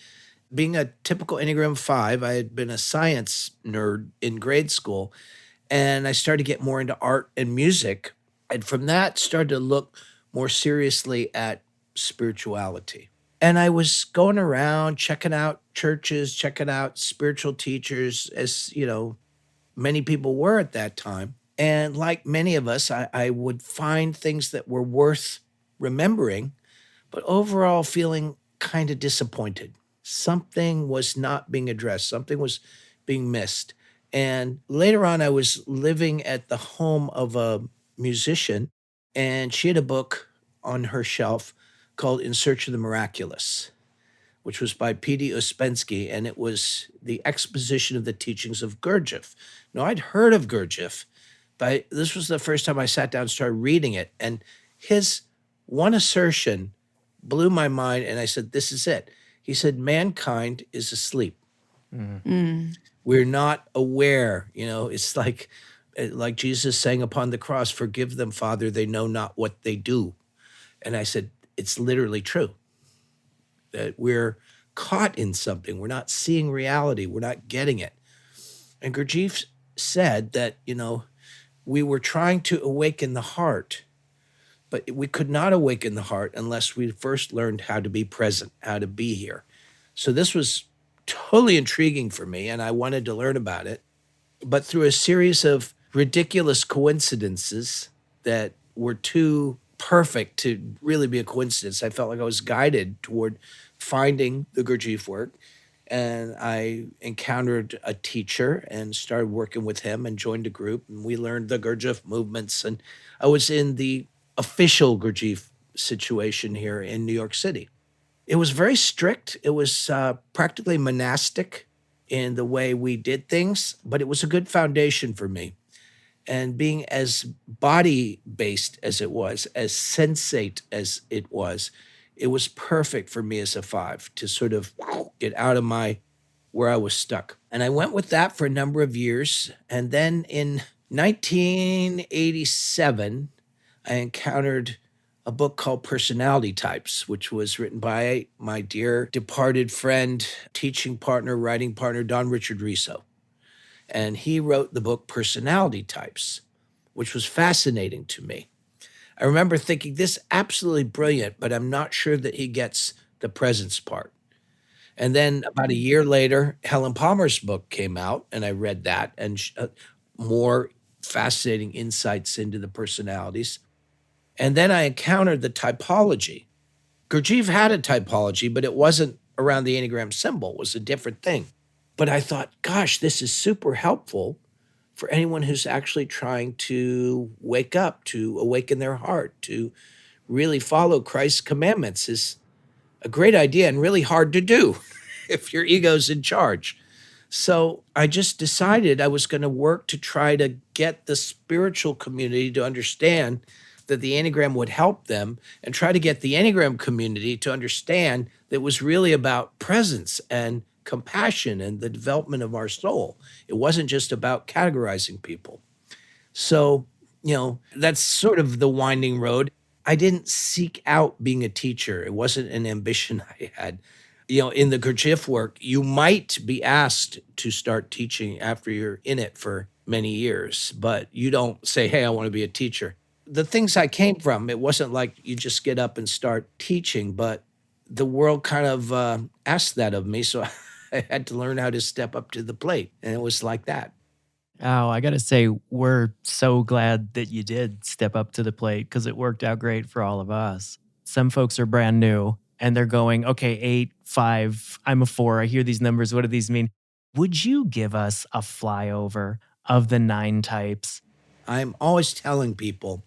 Being a typical Enneagram 5, I had been a science nerd in grade school, and I started to get more into art and music, and from that started to look more seriously at spirituality. And I was going around checking out churches, checking out spiritual teachers, as you know, many people were at that time. And like many of us, I would find things that were worth remembering, but overall feeling kind of disappointed. Something was not being addressed. Something was being missed. And later on, I was living at the home of a musician, and she had a book on her shelf called In Search of the Miraculous, which was by P.D. Ouspensky, and it was the exposition of the teachings of Gurdjieff. Now, I'd heard of Gurdjieff, but this was the first time I sat down and started reading it, and his one assertion blew my mind, and I said, this is it. He said, mankind is asleep. We're not aware. You know, it's like Jesus saying upon the cross, forgive them, Father, they know not what they do. And I said, it's literally true. That we're caught in something. We're not seeing reality. We're not getting it. And Gurdjieff said that, you know, we were trying to awaken the heart, but we could not awaken the heart unless we first learned how to be present, how to be here. So this was totally intriguing for me, and I wanted to learn about it. But through a series of ridiculous coincidences that were too perfect to really be a coincidence, I felt like I was guided toward finding the Gurdjieff work. And I encountered a teacher and started working with him and joined a group. And we learned the Gurdjieff movements. And I was in the official Gurdjieff situation here in New York City. It was very strict. It was practically monastic in the way we did things, but it was a good foundation for me. And being as body-based as it was, as sensate as it was perfect for me as a 5 to sort of get out of where I was stuck. And I went with that for a number of years. And then in 1987, I encountered a book called Personality Types, which was written by my dear departed friend, teaching partner, writing partner, Don Richard Riso. And he wrote the book Personality Types. which was fascinating to me. I remember thinking, this is absolutely brilliant, but I'm not sure that he gets the presence part. And then about a year later, Helen Palmer's book came out, and I read that, and more fascinating insights into the personalities. And then I encountered the typology. Gurdjieff had a typology, but it wasn't around the Enneagram symbol. It was a different thing. But I thought, gosh, this is super helpful for anyone who's actually trying to wake up, to awaken their heart, to really follow Christ's commandments. Is a great idea and really hard to do if your ego's in charge. So I just decided I was going to work to try to get the spiritual community to understand that the Enneagram would help them, and try to get the Enneagram community to understand that it was really about presence and compassion and the development of our soul. It wasn't just about categorizing people. So, that's sort of the winding road. I didn't seek out being a teacher. It wasn't an ambition I had. In the Gurdjieff work, you might be asked to start teaching after you're in it for many years, but you don't say, hey, I want to be a teacher. The things I came from, it wasn't like you just get up and start teaching, but the world kind of asked that of me. So I had to learn how to step up to the plate. And it was like that. Oh, I got to say, we're so glad that you did step up to the plate because it worked out great for all of us. Some folks are brand new and they're going, okay, 8, 5, I'm a 4. I hear these numbers. What do these mean? Would you give us a flyover of the 9 types? I'm always telling people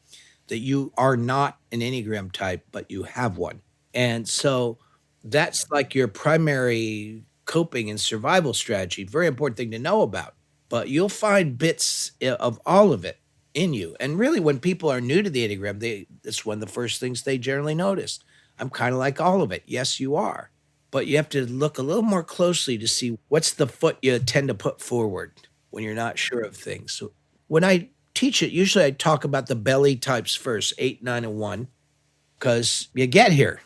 that you are not an Enneagram type, but you have one. And so that's like your primary coping and survival strategy. Very important thing to know about. But you'll find bits of all of it in you. And really, when people are new to the Enneagram, it's one of the first things they generally notice. I'm kind of like all of it. Yes, you are. But you have to look a little more closely to see what's the foot you tend to put forward when you're not sure of things. So when I teach it, usually I talk about the belly types first, 8, 9, and 1, because you get here.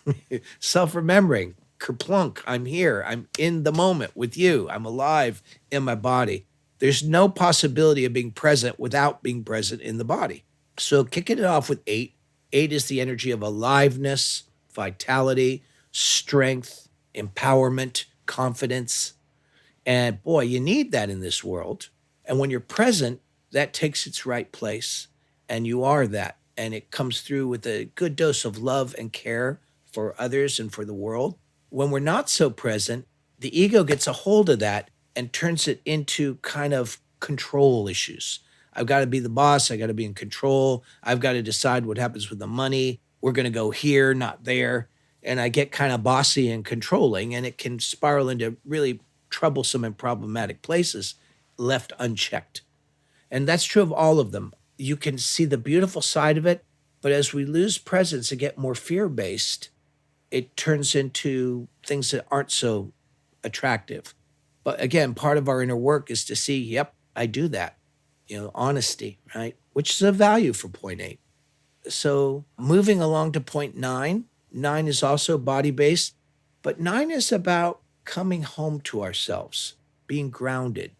Self-remembering, kerplunk, I'm here. I'm in the moment with you. I'm alive in my body. There's no possibility of being present without being present in the body. So kicking it off with 8. 8 is the energy of aliveness, vitality, strength, empowerment, confidence. And boy, you need that in this world. And when you're present, that takes its right place. And you are that. And it comes through with a good dose of love and care for others and for the world. When we're not so present, the ego gets a hold of that and turns it into kind of control issues. I've got to be the boss. I got to be in control. I've got to decide what happens with the money. We're going to go here, not there. And I get kind of bossy and controlling, and it can spiral into really troublesome and problematic places left unchecked. And that's true of all of them. You can see the beautiful side of it, but as we lose presence and get more fear-based, it turns into things that aren't so attractive. But again, part of our inner work is to see, yep, I do that. Honesty, right? Which is a value for point 8. So moving along to point 9, 9 is also body-based, but 9 is about coming home to ourselves, being grounded.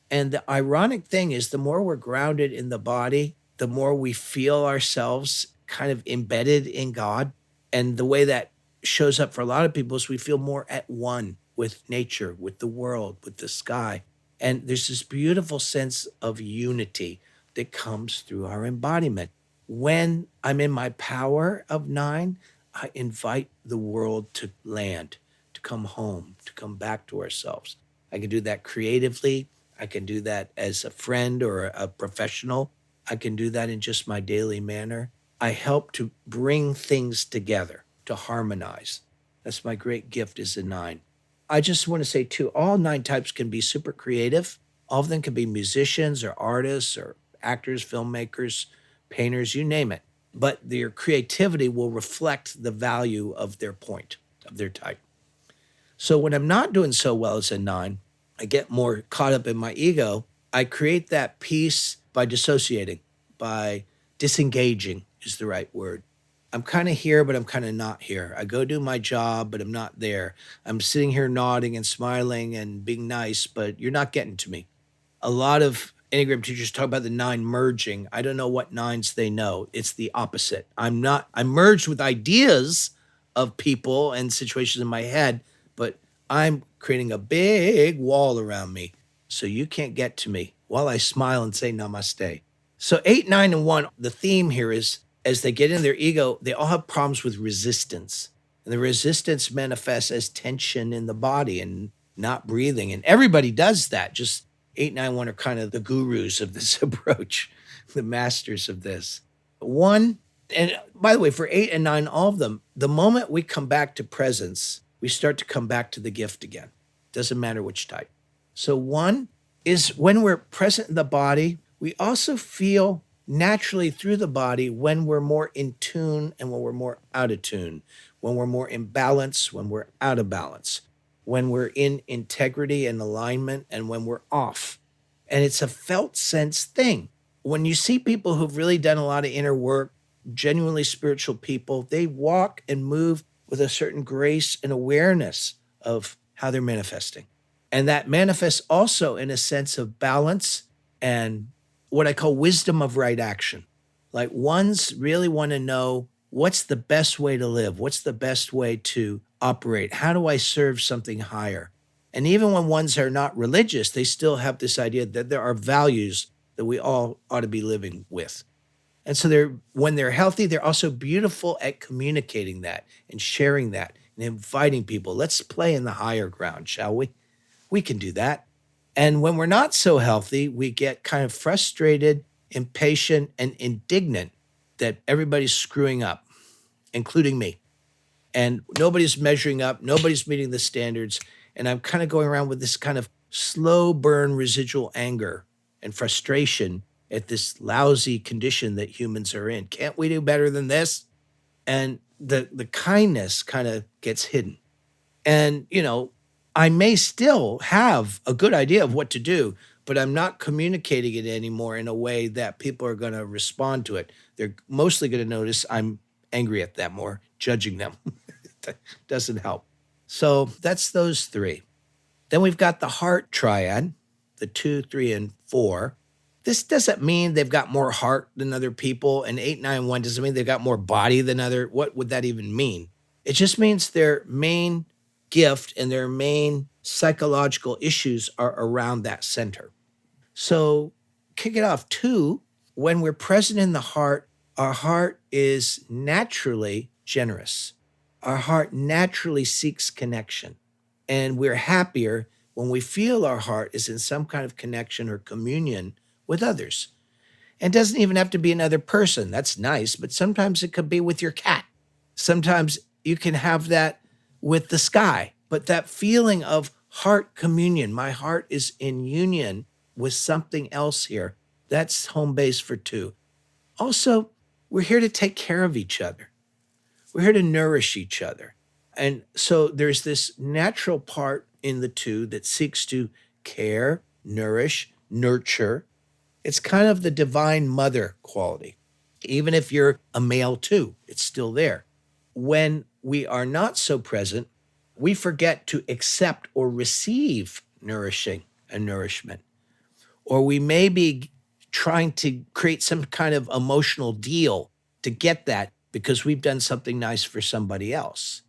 And the ironic thing is, the more we're grounded in the body, the more we feel ourselves kind of embedded in God. And the way that shows up for a lot of people is we feel more at one with nature, with the world, with the sky. And there's this beautiful sense of unity that comes through our embodiment. When I'm in my power of 9, I invite the world to land, to come home, to come back to ourselves. I can do that creatively. I can do that as a friend or a professional. I can do that in just my daily manner. I help to bring things together, to harmonize. That's my great gift as a 9. I just want to say, too, all 9 types can be super creative. All of them can be musicians or artists or actors, filmmakers, painters, you name it. But their creativity will reflect the value of their point, of their type. So when I'm not doing so well as a 9, I get more caught up in my ego. I create that peace by dissociating, by disengaging is the right word. I'm kind of here, but I'm kind of not here. I go do my job, but I'm not there. I'm sitting here nodding and smiling and being nice, but you're not getting to me. A lot of Enneagram teachers talk about the 9 merging. I don't know what 9s they know. It's the opposite. I'm merged with ideas of people and situations in my head, but I'm creating a big wall around me so you can't get to me while I smile and say namaste. So 8, 9, and 1, the theme here is as they get in their ego, they all have problems with resistance. And the resistance manifests as tension in the body and not breathing. And everybody does that. Just 8, 9, 1 are kind of the gurus of this approach, the masters of this. 1, and by the way, for 8 and 9, all of them, the moment we come back to presence, we start to come back to the gift again. Doesn't matter which type. So 1 is when we're present in the body, we also feel naturally through the body when we're more in tune and when we're more out of tune, when we're more in balance, when we're out of balance, when we're in integrity and alignment, and when we're off. And it's a felt sense thing. When you see people who've really done a lot of inner work, genuinely spiritual people, they walk and move with a certain grace and awareness of how they're manifesting. And that manifests also in a sense of balance and what I call wisdom of right action. Like ones really want to know what's the best way to live? What's the best way to operate? How do I serve something higher? And even when ones are not religious, they still have this idea that there are values that we all ought to be living with. And so when they're healthy, they're also beautiful at communicating that and sharing that and inviting people. Let's play in the higher ground, shall we? We can do that. And when we're not so healthy, we get kind of frustrated, impatient, and indignant that everybody's screwing up, including me. And nobody's measuring up, nobody's meeting the standards. And I'm kind of going around with this kind of slow burn residual anger and frustration at this lousy condition that humans are in. Can't we do better than this? And the kindness kind of gets hidden. And, I may still have a good idea of what to do, but I'm not communicating it anymore in a way that people are going to respond to it. They're mostly going to notice I'm angry at them or judging them. That doesn't help. So that's those 3. Then we've got the heart triad, the 2, 3, and 4. This doesn't mean they've got more heart than other people, and 8, 9, 1 doesn't mean they've got more body than other. What would that even mean? It just means their main gift and their main psychological issues are around that center. So kick it off. 2, when we're present in the heart, our heart is naturally generous. Our heart naturally seeks connection. And we're happier when we feel our heart is in some kind of connection or communion with others. And it doesn't even have to be another person. That's nice, but sometimes it could be with your cat. Sometimes you can have that with the sky, but that feeling of heart communion, my heart is in union with something else here. That's home base for 2. Also, we're here to take care of each other. We're here to nourish each other. And so there's this natural part in the 2 that seeks to care, nourish, nurture. It's kind of the divine mother quality. Even if you're a male too, it's still there. When we are not so present, we forget to accept or receive nourishing and nourishment. Or we may be trying to create some kind of emotional deal to get that because we've done something nice for somebody else.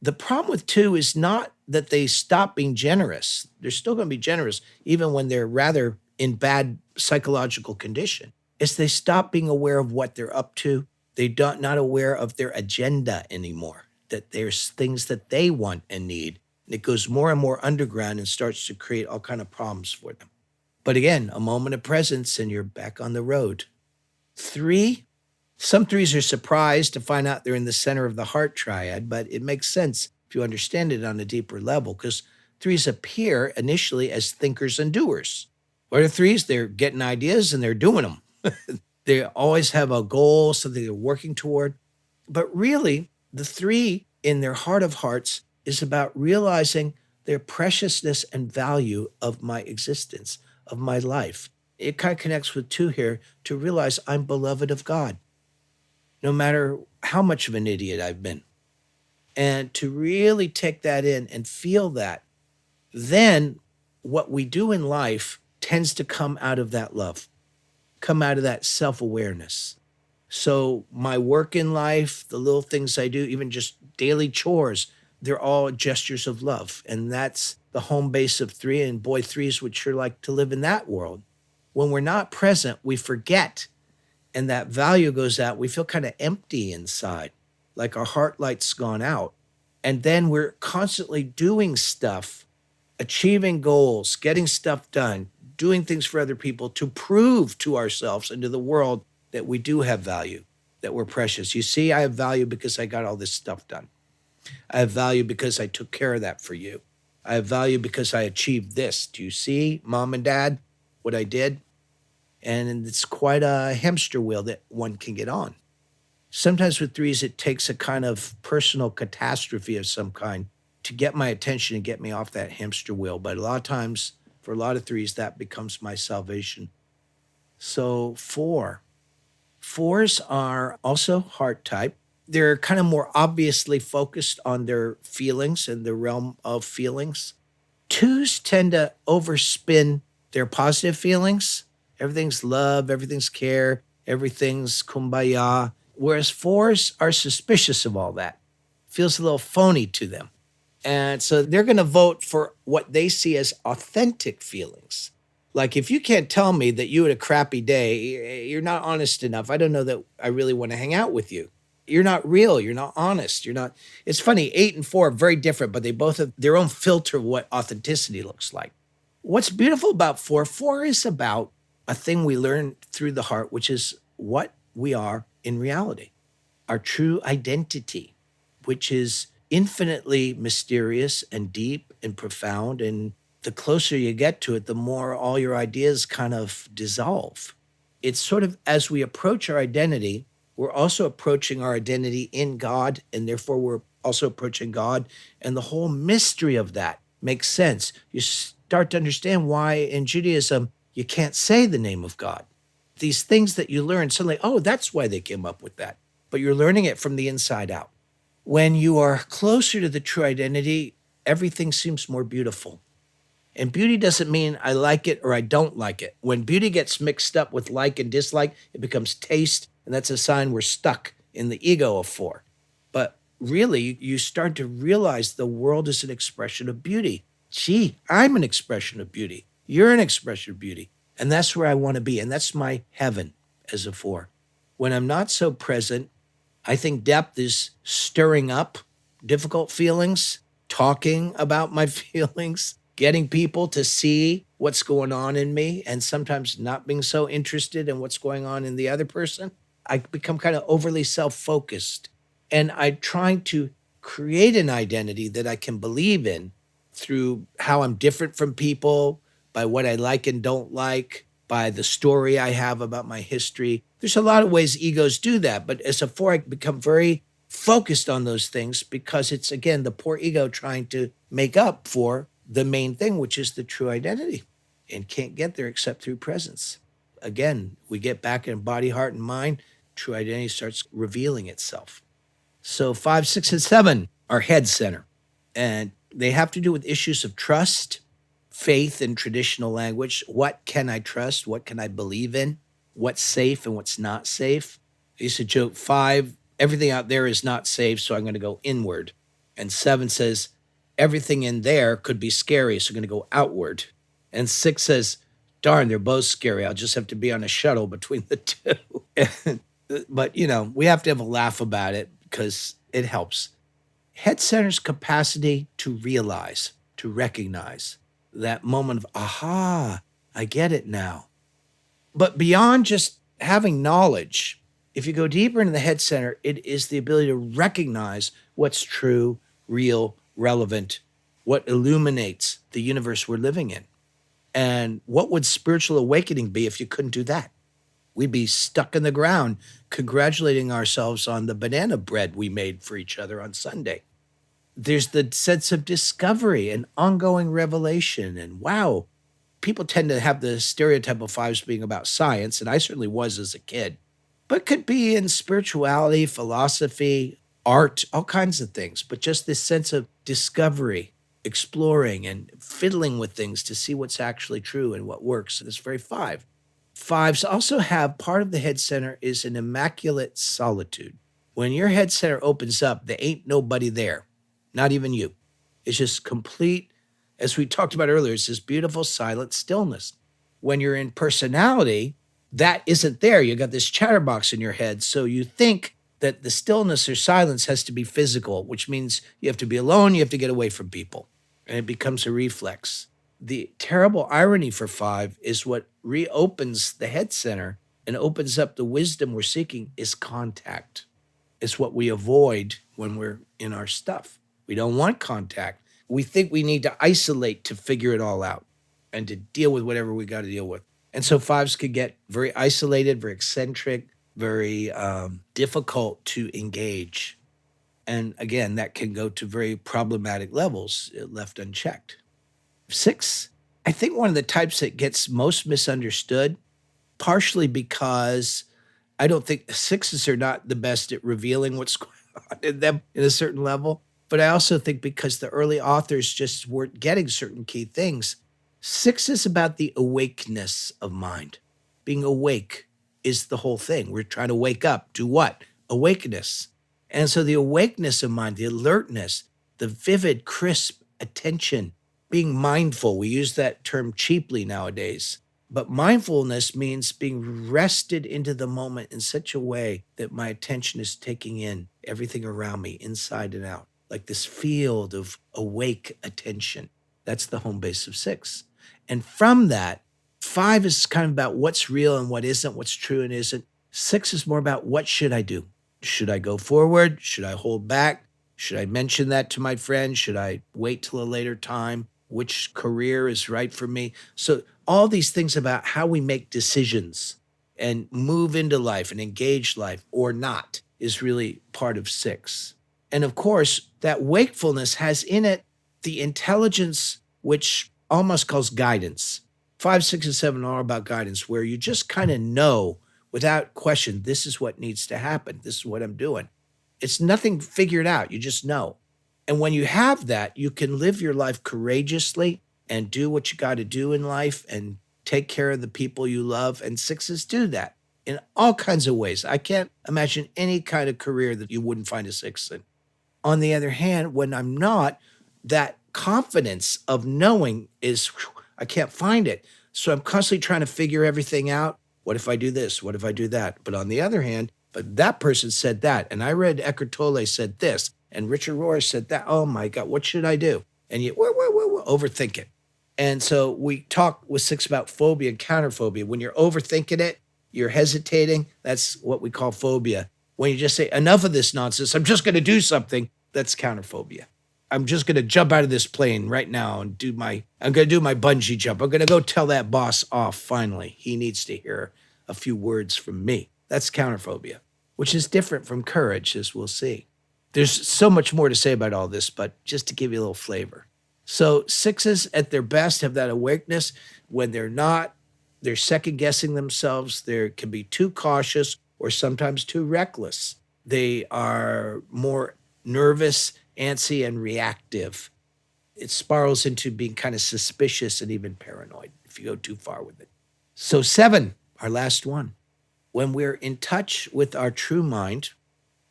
The problem with 2 is not that they stop being generous. They're still going to be generous even when they're rather in bad psychological condition. It's they stop being aware of what they're up to. They're not aware of their agenda anymore, that there's things that they want and need. And it goes more and more underground and starts to create all kind of problems for them. But again, a moment of presence and you're back on the road. 3, some 3s are surprised to find out they're in the center of the heart triad, but it makes sense if you understand it on a deeper level because 3s appear initially as thinkers and doers. What are 3s? They're getting ideas and they're doing them. They always have a goal, something they're working toward. But really, the 3 in their heart of hearts is about realizing their preciousness and value of my existence, of my life. It kind of connects with 2 here to realize I'm beloved of God, no matter how much of an idiot I've been. And to really take that in and feel that, then what we do in life tends to come out of that love, come out of that self-awareness. So my work in life, the little things I do, even just daily chores, they're all gestures of love. And that's the home base of 3. And boy, 3s would sure like to live in that world. When we're not present, we forget, and that value goes out. We feel kind of empty inside, like our heart light's gone out. And then we're constantly doing stuff, achieving goals, getting stuff done, doing things for other people to prove to ourselves and to the world that we do have value, that we're precious. You see, I have value because I got all this stuff done. I have value because I took care of that for you. I have value because I achieved this. Do you see, Mom and Dad, what I did? And it's quite a hamster wheel that one can get on. Sometimes with 3s, it takes a kind of personal catastrophe of some kind to get my attention and get me off that hamster wheel. But a lot of times, for a lot of 3s, that becomes my salvation. So 4. 4s are also heart type. They're kind of more obviously focused on their feelings and the realm of feelings. 2s tend to overspin their positive feelings. Everything's love, everything's care, everything's kumbaya. Whereas 4s are suspicious of all that. Feels a little phony to them. And so they're going to vote for what they see as authentic feelings. Like, if you can't tell me that you had a crappy day, you're not honest enough. I don't know that I really want to hang out with you. You're not real. You're not honest. You're not. It's funny, 8 and 4 are very different, but they both have their own filter of what authenticity looks like. What's beautiful about 4 is about a thing we learn through the heart, which is what we are in reality, our true identity, which is infinitely mysterious and deep and profound. And the closer you get to it, the more all your ideas kind of dissolve. It's sort of, as we approach our identity, we're also approaching our identity in God, and therefore we're also approaching God. And the whole mystery of that makes sense. You start to understand why in Judaism you can't say the name of God. These things that you learn, suddenly, oh, that's why they came up with that. But you're learning it from the inside out. When you are closer to the true identity, everything seems more beautiful. And beauty doesn't mean I like it or I don't like it. When beauty gets mixed up with like and dislike, it becomes taste, and that's a sign we're stuck in the ego of 4. But really, you start to realize the world is an expression of beauty. Gee, I'm an expression of beauty. You're an expression of beauty. And that's where I want to be. And that's my heaven as a 4. When I'm not so present, I think depth is stirring up difficult feelings, talking about my feelings, getting people to see what's going on in me, and sometimes not being so interested in what's going on in the other person. I become kind of overly self-focused, and I'm trying to create an identity that I can believe in through how I'm different from people, by what I like and don't like, by the story I have about my history. There's a lot of ways egos do that, but as a 4, I become very focused on those things because it's, again, the poor ego trying to make up for the main thing, which is the true identity, and can't get there except through presence. Again, we get back in body, heart, and mind, true identity starts revealing itself. So 5, 6, and 7 are head center, and they have to do with issues of trust, faith in traditional language. What can I trust? What can I believe in? What's safe and what's not safe? I used to joke, 5, everything out there is not safe, so I'm going to go inward. And 7 says, everything in there could be scary, so I'm going to go outward. And 6 says, darn, they're both scary. I'll just have to be on a shuttle between the two. But, we have to have a laugh about it because it helps. Head center's capacity to realize, to recognize that moment of, aha, I get it now. But beyond just having knowledge, if you go deeper into the head center, it is the ability to recognize what's true, real, relevant, what illuminates the universe we're living in. And what would spiritual awakening be if you couldn't do that? We'd be stuck in the ground congratulating ourselves on the banana bread we made for each other on Sunday. There's the sense of discovery and ongoing revelation. And wow, people tend to have the stereotype of 5s being about science, and I certainly was as a kid. But it could be in spirituality, philosophy, art, all kinds of things. But just this sense of discovery exploring and fiddling with things to see what's actually true and what works. That's very five. Fives also have part of the head center is an immaculate solitude. When your head center opens up, there ain't nobody there, not even you. It's just complete, as we talked about earlier, it's this beautiful silent stillness. When you're in personality, that isn't there. You got this chatterbox in your head. So you think that the stillness or silence has to be physical, which means you have to be alone, you have to get away from people, and it becomes a reflex. The terrible irony for five is what reopens the head center and opens up the wisdom we're seeking is contact. It's what we avoid when we're in our stuff. We don't want contact. We think we need to isolate to figure it all out and to deal with whatever we got to deal with. And so fives could get very isolated, very eccentric, very difficult to engage. And again, that can go to very problematic levels left unchecked. Six, I think one of the types that gets most misunderstood, partially because I don't think sixes are not the best at revealing what's going on in them in a certain level. But I also think because the early authors just weren't getting certain key things. Six is about the awakeness of mind. Being awake is the whole thing. We're trying to wake up. Do what? Awakeness. And so the awakeness of mind, the alertness, the vivid, crisp attention, being mindful. We use that term cheaply nowadays. But mindfulness means being rested into the moment in such a way that my attention is taking in everything around me, inside and out, like this field of awake attention. That's the home base of six. And from that, five is kind of about what's real and what isn't, what's true and isn't. Six is more about what should I do? Should I go forward? Should I hold back? Should I mention that to my friend? Should I wait till a later time? Which career is right for me? So all these things about how we make decisions and move into life and engage life or not is really part of six. And of course, that wakefulness has in it the intelligence, which almost calls guidance. 5, 6, and 7 are all about guidance, where you just kind of know without question, this is what needs to happen. This is what I'm doing. It's nothing figured out. You just know. And when you have that, you can live your life courageously and do what you got to do in life and take care of the people you love. And sixes do that in all kinds of ways. I can't imagine any kind of career that you wouldn't find a six in. On the other hand, when I'm not, that confidence of knowing is, I can't find it. So I'm constantly trying to figure everything out. What if I do this? What if I do that? But on the other hand, but that person said that. And I read Eckhart Tolle said this. And Richard Rohr said that. Oh my God, what should I do? And you overthink it. And so we talk with six about phobia and counterphobia. When you're overthinking it, you're hesitating. That's what we call phobia. When you just say, enough of this nonsense, I'm just going to do something, that's counterphobia. I'm just going to jump out of this plane right now and I'm going to do my bungee jump. I'm going to go tell that boss off finally. He needs to hear a few words from me. That's counterphobia, which is different from courage, as we'll see. There's so much more to say about all this, but just to give you a little flavor. So sixes at their best have that awakeness. When they're not, they're second guessing themselves. They can be too cautious or sometimes too reckless. They are more nervous, antsy, and reactive. It spirals into being kind of suspicious and even paranoid if you go too far with it. So 7, our last one. When we're in touch with our true mind,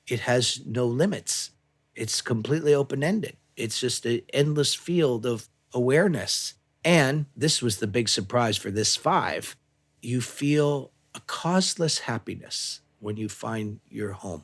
it has no limits. It's completely open-ended. It's just an endless field of awareness. And this was the big surprise for this 5. You feel a causeless happiness when you find your home.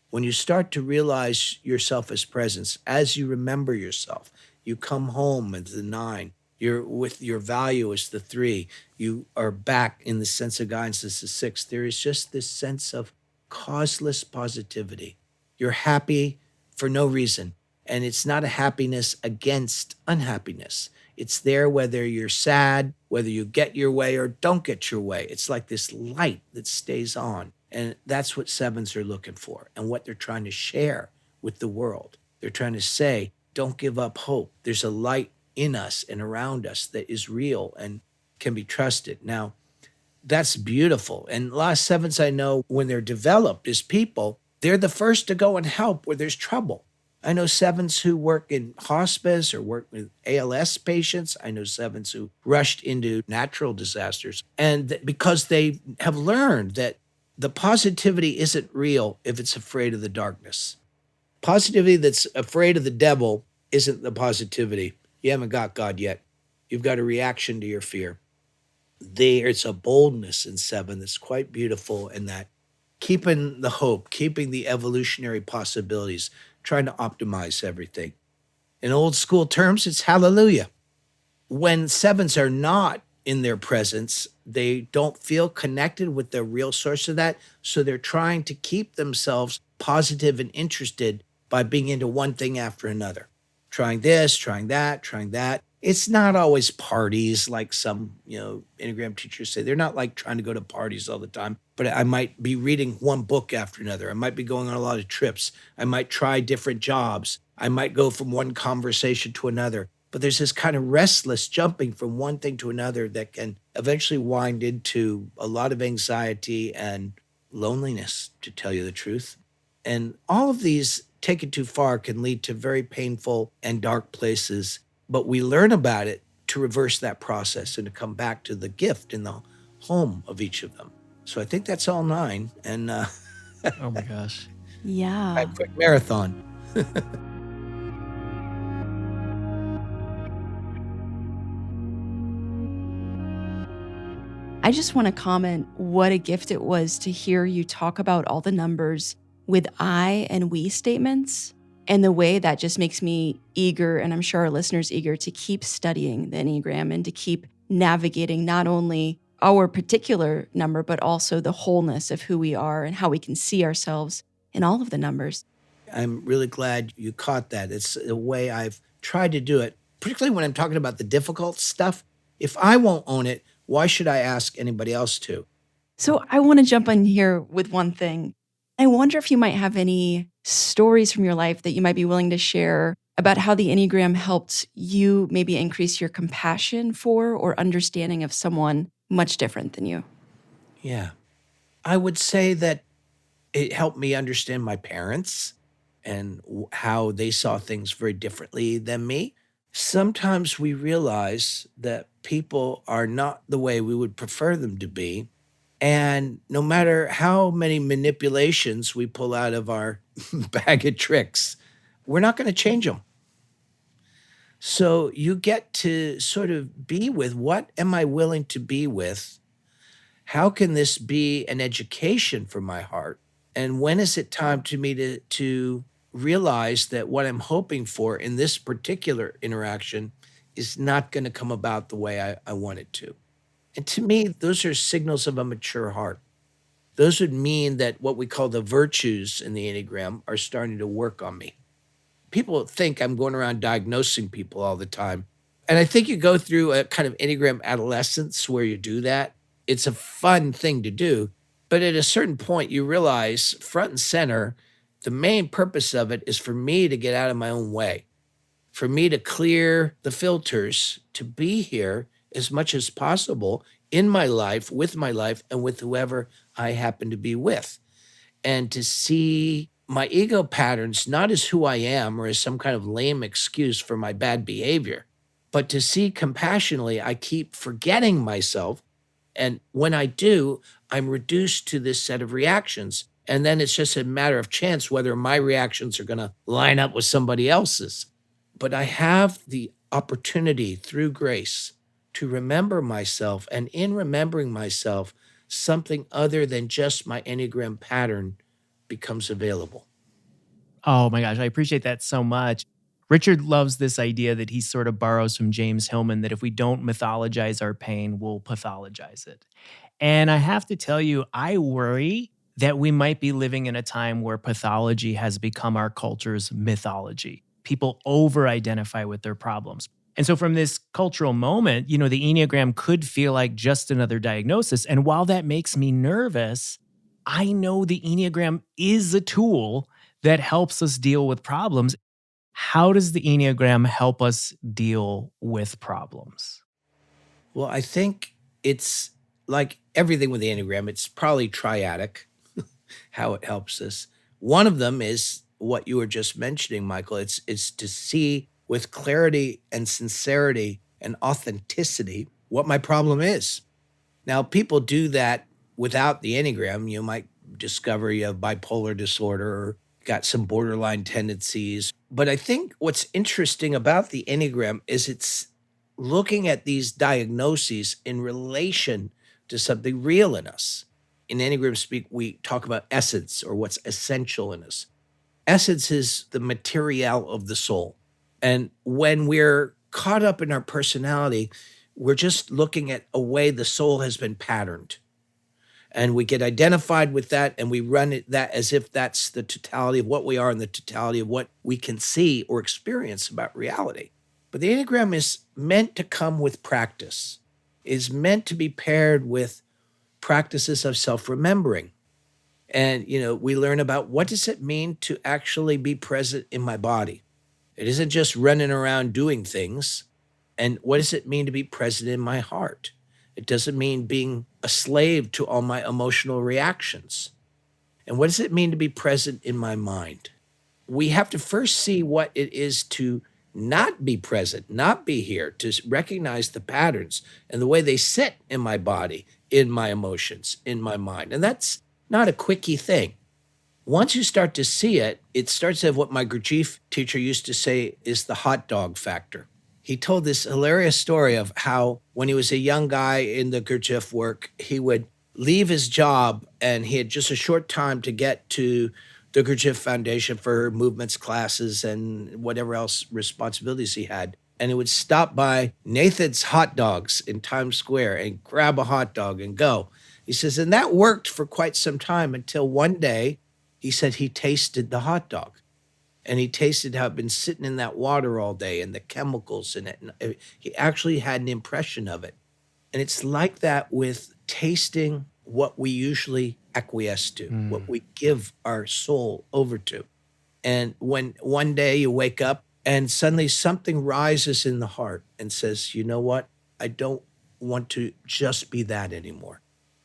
When you start to realize yourself as presence, as you remember yourself, you come home as the 9. You're with your value as the 3. You are back in the sense of guidance as the 6. There is just this sense of causeless positivity. You're happy for no reason. And it's not a happiness against unhappiness. It's there whether you're sad, whether you get your way or don't get your way. It's like this light that stays on. And that's what 7s are looking for and what they're trying to share with the world. They're trying to say, don't give up hope. There's a light in us and around us that is real and can be trusted. Now, that's beautiful. And a lot of 7s I know, when they're developed as people, they're the first to go and help where there's trouble. I know sevens who work in hospice or work with ALS patients. I know sevens who rushed into natural disasters. And because they have learned that the positivity isn't real if it's afraid of the darkness. Positivity that's afraid of the devil isn't the positivity. You haven't got God yet. You've got a reaction to your fear. There's a boldness in seven that's quite beautiful, in that keeping the hope, keeping the evolutionary possibilities, trying to optimize everything. In old school terms, it's hallelujah. When sevens are not in their presence, they don't feel connected with the real source of that. So they're trying to keep themselves positive and interested by being into one thing after another. Trying this, trying that, trying that. It's not always parties like some, Enneagram teachers say. They're not like trying to go to parties all the time, but I might be reading one book after another. I might be going on a lot of trips. I might try different jobs. I might go from one conversation to another. But there's this kind of restless jumping from one thing to another that can eventually wind into a lot of anxiety and loneliness, to tell you the truth. And all of these, taken too far, can lead to very painful and dark places. But we learn about it to reverse that process and to come back to the gift in the home of each of them. So I think that's all 9. And Oh my gosh. Yeah. a quick marathon. I just want to comment what a gift it was to hear you talk about all the numbers with I and we statements, and the way that just makes me eager, and I'm sure our listeners eager, to keep studying the Enneagram and to keep navigating not only our particular number, but also the wholeness of who we are and how we can see ourselves in all of the numbers. I'm really glad you caught that. It's a way I've tried to do it, particularly when I'm talking about the difficult stuff. If I won't own it, why should I ask anybody else to? So I want to jump in here with one thing. I wonder if you might have any stories from your life that you might be willing to share about how the Enneagram helped you maybe increase your compassion for or understanding of someone much different than you. Yeah. I would say that it helped me understand my parents and how they saw things very differently than me. Sometimes we realize that people are not the way we would prefer them to be. And no matter how many manipulations we pull out of our bag of tricks, we're not going to change them. So you get to sort of be with, what am I willing to be with? How can this be an education for my heart? And when is it time to me to realize that what I'm hoping for in this particular interaction is not going to come about the way I want it to? And to me, those are signals of a mature heart. Those would mean that what we call the virtues in the Enneagram are starting to work on me. People think I'm going around diagnosing people all the time. And I think you go through a kind of Enneagram adolescence where you do that. It's a fun thing to do. But at a certain point, you realize front and center, the main purpose of it is for me to get out of my own way, for me to clear the filters, to be here as much as possible in my life, and with whoever I happen to be with. And to see my ego patterns not as who I am or as some kind of lame excuse for my bad behavior, but to see compassionately, I keep forgetting myself. And when I do, I'm reduced to this set of reactions. And then it's just a matter of chance whether my reactions are going to line up with somebody else's. But I have the opportunity through grace to remember myself, and in remembering myself, something other than just my Enneagram pattern becomes available. Oh my gosh, I appreciate that so much. Richard loves this idea that he sort of borrows from James Hillman, that if we don't mythologize our pain, we'll pathologize it. And I have to tell you, I worry that we might be living in a time where pathology has become our culture's mythology. People over-identify with their problems. And so from this cultural moment, the Enneagram could feel like just another diagnosis. And while that makes me nervous, I know the Enneagram is a tool that helps us deal with problems. How does the Enneagram help us deal with problems? Well, I think it's like everything with the Enneagram, it's probably triadic, how it helps us. One of them is what you were just mentioning, Michael. It's to see with clarity and sincerity and authenticity what my problem is. Now, people do that without the Enneagram. You might discover you have bipolar disorder or got some borderline tendencies. But I think what's interesting about the Enneagram is it's looking at these diagnoses in relation to something real in us. In Enneagram speak, we talk about essence or what's essential in us. Essence is the material of the soul. And when we're caught up in our personality, we're just looking at a way the soul has been patterned. And we get identified with that and we run it that as if that's the totality of what we are and the totality of what we can see or experience about reality. But the Enneagram is meant to come with practice, is meant to be paired with practices of self-remembering. And, we learn about what does it mean to actually be present in my body? It isn't just running around doing things. And what does it mean to be present in my heart? It doesn't mean being a slave to all my emotional reactions. And what does it mean to be present in my mind? We have to first see what it is to not be present, not be here, to recognize the patterns and the way they sit in my body, in my emotions, in my mind. And that's not a quickie thing. Once you start to see it, it starts to have what my Gurdjieff teacher used to say is the hot dog factor. He told this hilarious story of how when he was a young guy in the Gurdjieff work, he would leave his job and he had just a short time to get to the Gurdjieff Foundation for movements classes and whatever else responsibilities he had. And he would stop by Nathan's Hot Dogs in Times Square and grab a hot dog and go. He says, and that worked for quite some time until one day, he said he tasted the hot dog. And he tasted how it'd been sitting in that water all day and the chemicals in it. And he actually had an impression of it. And it's like that with tasting what we usually acquiesce to, what we give our soul over to. And when one day you wake up and suddenly something rises in the heart and says, you know what? I don't want to just be that anymore.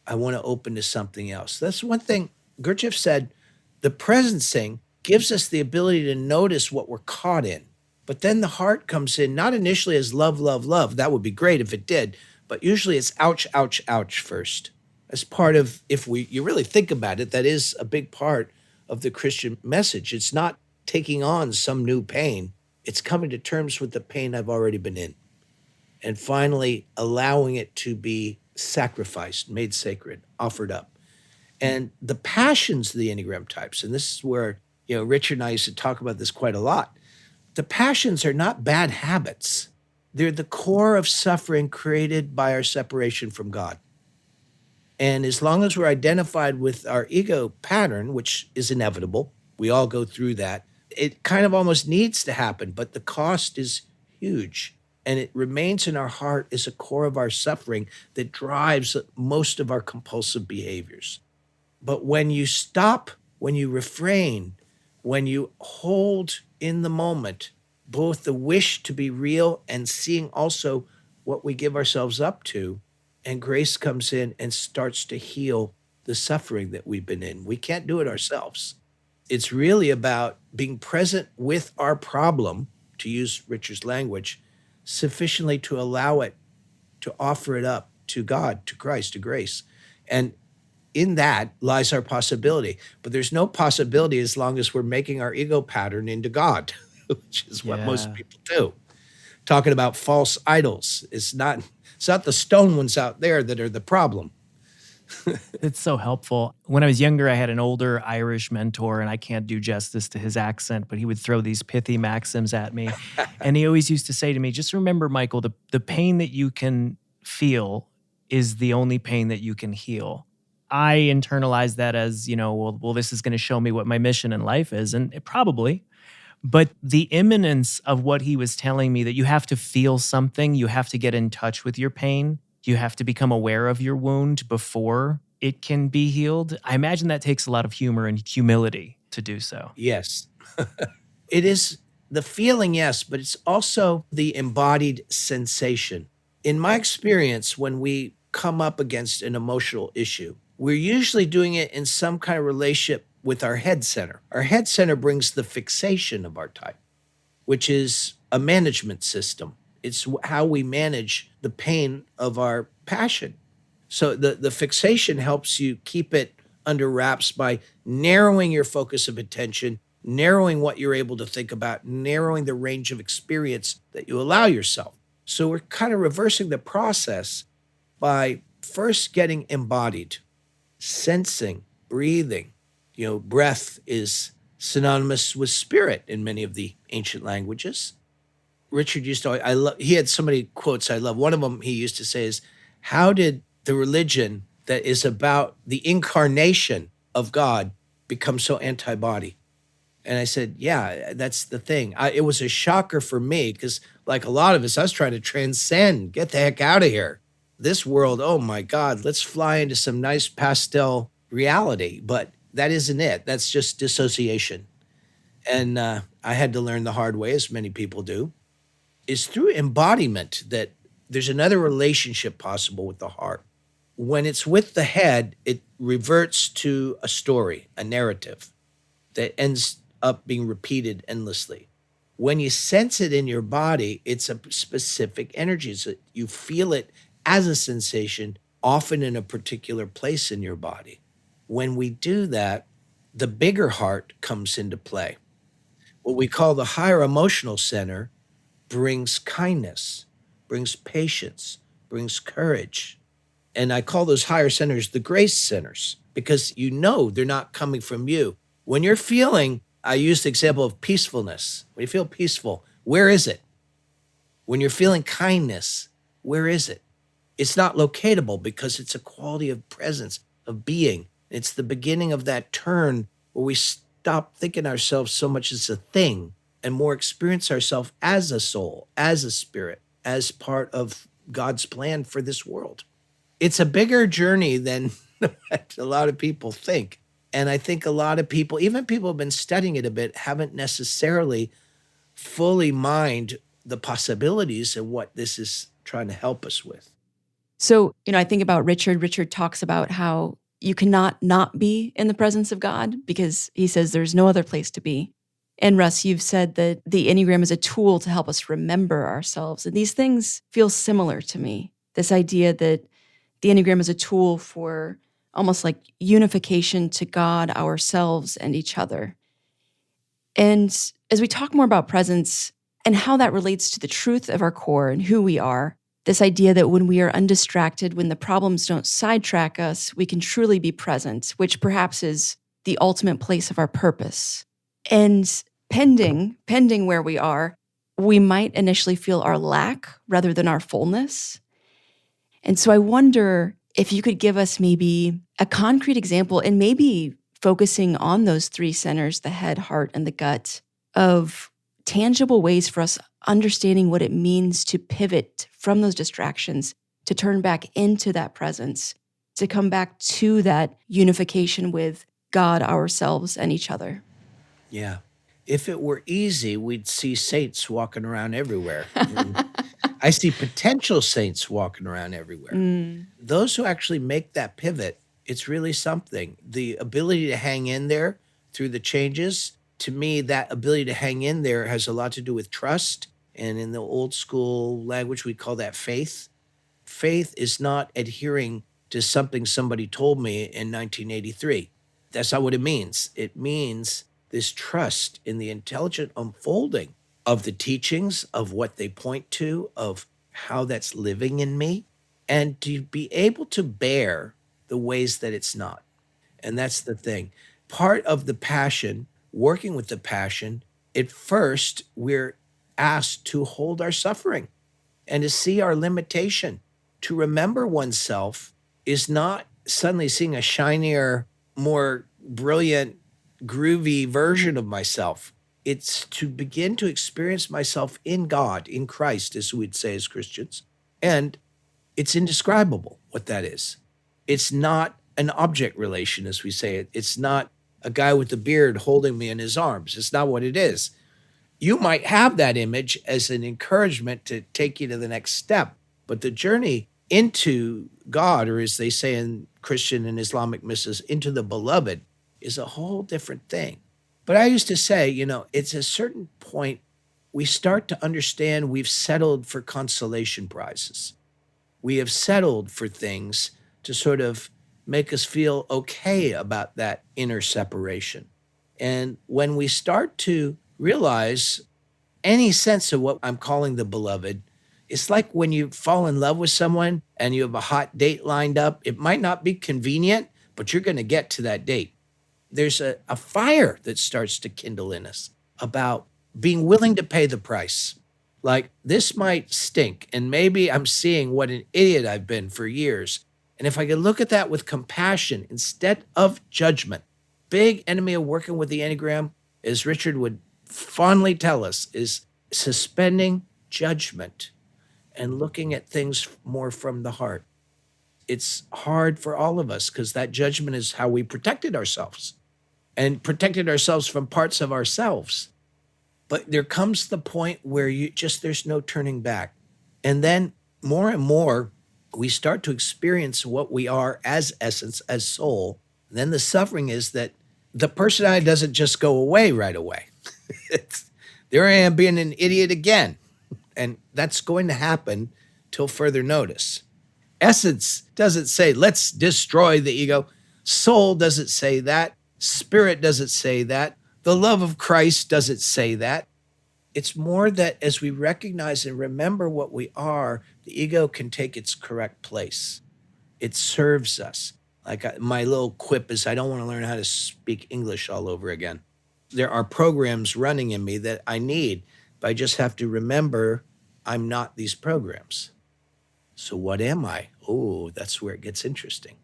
I want to open to something else. That's one thing Gurdjieff said, the presencing gives us the ability to notice what we're caught in. But then the heart comes in, not initially as love, love, love. That would be great if it did. But usually it's ouch, ouch, ouch first. As part of, you really think about it, that is a big part of the Christian message. It's not taking on some new pain. It's coming to terms with the pain I've already been in. And finally allowing it to be sacrificed, made sacred, offered up. And the passions of the Enneagram types, and this is where, Richard and I used to talk about this quite a lot. The passions are not bad habits. They're the core of suffering created by our separation from God. And as long as we're identified with our ego pattern, which is inevitable, we all go through that, it kind of almost needs to happen, but the cost is huge. And it remains in our heart as a core of our suffering that drives most of our compulsive behaviors. But when you stop, when you refrain, when you hold in the moment, both the wish to be real and seeing also what we give ourselves up to, and grace comes in and starts to heal the suffering that we've been in. We can't do it ourselves. It's really about being present with our problem, to use Richard's language, sufficiently to allow it, to offer it up to God, to Christ, to grace. And in that lies our possibility. But there's no possibility as long as we're making our ego pattern into God, which is what most people do. Talking about false idols. It's not the stone ones out there that are the problem. It's so helpful. When I was younger, I had an older Irish mentor, and I can't do justice to his accent, but he would throw these pithy maxims at me. And he always used to say to me, just remember, Michael, the pain that you can feel is the only pain that you can heal. I internalized that as, well, this is going to show me what my mission in life is. And it probably, but the imminence of what he was telling me, that you have to feel something, you have to get in touch with your pain, you have to become aware of your wound before it can be healed. I imagine that takes a lot of humor and humility to do so. Yes. It is the feeling, yes, but it's also the embodied sensation. In my experience, when we come up against an emotional issue, we're usually doing it in some kind of relationship with our head center. Our head center brings the fixation of our type, which is a management system. It's how we manage the pain of our passion. So the fixation helps you keep it under wraps by narrowing your focus of attention, narrowing what you're able to think about, narrowing the range of experience that you allow yourself. So we're kind of reversing the process by first getting embodied, sensing, breathing. Breath is synonymous with spirit in many of the ancient languages. Richard used to, he had so many quotes I love. One of them he used to say is, how did the religion that is about the incarnation of God become so anti-body? And I said, yeah, that's the thing. It was a shocker for me because like a lot of us, I was trying to transcend, get the heck out of here. This world, oh my God, let's fly into some nice pastel reality. But that isn't it. That's just dissociation. And I had to learn the hard way, as many people do, is through embodiment that there's another relationship possible with the heart. When it's with the head, it reverts to a story, a narrative that ends up being repeated endlessly. When you sense it in your body, it's a specific energy. So you feel it as a sensation, often in a particular place in your body. When we do that, the bigger heart comes into play. What we call the higher emotional center brings kindness, brings patience, brings courage. And I call those higher centers the grace centers because they're not coming from you. When you're feeling, I use the example of peacefulness. When you feel peaceful, where is it? When you're feeling kindness, where is it? It's not locatable because it's a quality of presence, of being. It's the beginning of that turn where we stop thinking ourselves so much as a thing and more experience ourselves as a soul, as a spirit, as part of God's plan for this world. It's a bigger journey than a lot of people think. And I think a lot of people, even people who have been studying it a bit, haven't necessarily fully mined the possibilities and what this is trying to help us with. So, I think about Richard. Richard talks about how you cannot not be in the presence of God because he says there's no other place to be. And Russ, you've said that the Enneagram is a tool to help us remember ourselves. And these things feel similar to me. This idea that the Enneagram is a tool for almost like unification to God, ourselves, and each other. And as we talk more about presence and how that relates to the truth of our core and who we are, this idea that when we are undistracted, when the problems don't sidetrack us, we can truly be present, which perhaps is the ultimate place of our purpose. And pending where we are, we might initially feel our lack rather than our fullness. And so I wonder if you could give us maybe a concrete example and maybe focusing on those three centers, the head, heart, and the gut, of tangible ways for us understanding what it means to pivot from those distractions, to turn back into that presence, to come back to that unification with God, ourselves, and each other. Yeah. If it were easy, we'd see saints walking around everywhere. I see potential saints walking around everywhere. Those who actually make that pivot, it's really something. The ability to hang in there through the changes, to me, that ability to hang in there has a lot to do with trust. And in the old school language, we call that faith. Faith is not adhering to something somebody told me in 1983. That's not what it means. It means this trust in the intelligent unfolding of the teachings, of what they point to, of how that's living in me, and to be able to bear the ways that it's not. And that's the thing. Part of the passion, working with the passion, at first, we're asked to hold our suffering and to see our limitation. To remember oneself is not suddenly seeing a shinier, more brilliant, groovy version of myself. It's to begin to experience myself in God, in Christ, as we'd say as Christians. And it's indescribable what that is. It's not an object relation, as we say it. It's not a guy with a beard holding me in his arms. It's not what it is. You might have that image as an encouragement to take you to the next step, but the journey into God, or as they say in Christian and Islamic mysticism, into the beloved, is a whole different thing. But I used to say, it's a certain point we start to understand we've settled for consolation prizes. We have settled for things to sort of make us feel okay about that inner separation. And when we start to realize any sense of what I'm calling the beloved, it's like when you fall in love with someone and you have a hot date lined up. It might not be convenient, but you're going to get to that date. There's a fire that starts to kindle in us about being willing to pay the price. Like, this might stink, and maybe I'm seeing what an idiot I've been for years. And if I could look at that with compassion instead of judgment, big enemy of working with the Enneagram, as Richard would fondly tell us, is suspending judgment and looking at things more from the heart. It's hard for all of us because that judgment is how we protected ourselves and protected ourselves from parts of ourselves. But there comes the point where there's no turning back. And then more and more, we start to experience what we are as essence, as soul. And then the suffering is that the personality doesn't just go away right away. There I am being an idiot again. And that's going to happen till further notice. Essence doesn't say, let's destroy the ego. Soul doesn't say that. Spirit doesn't say that. The love of Christ doesn't say that. It's more that as we recognize and remember what we are, the ego can take its correct place. It serves us. Like my little quip is, I don't want to learn how to speak English all over again. There are programs running in me that I need, but I just have to remember I'm not these programs. So what am I? Oh, that's where it gets interesting.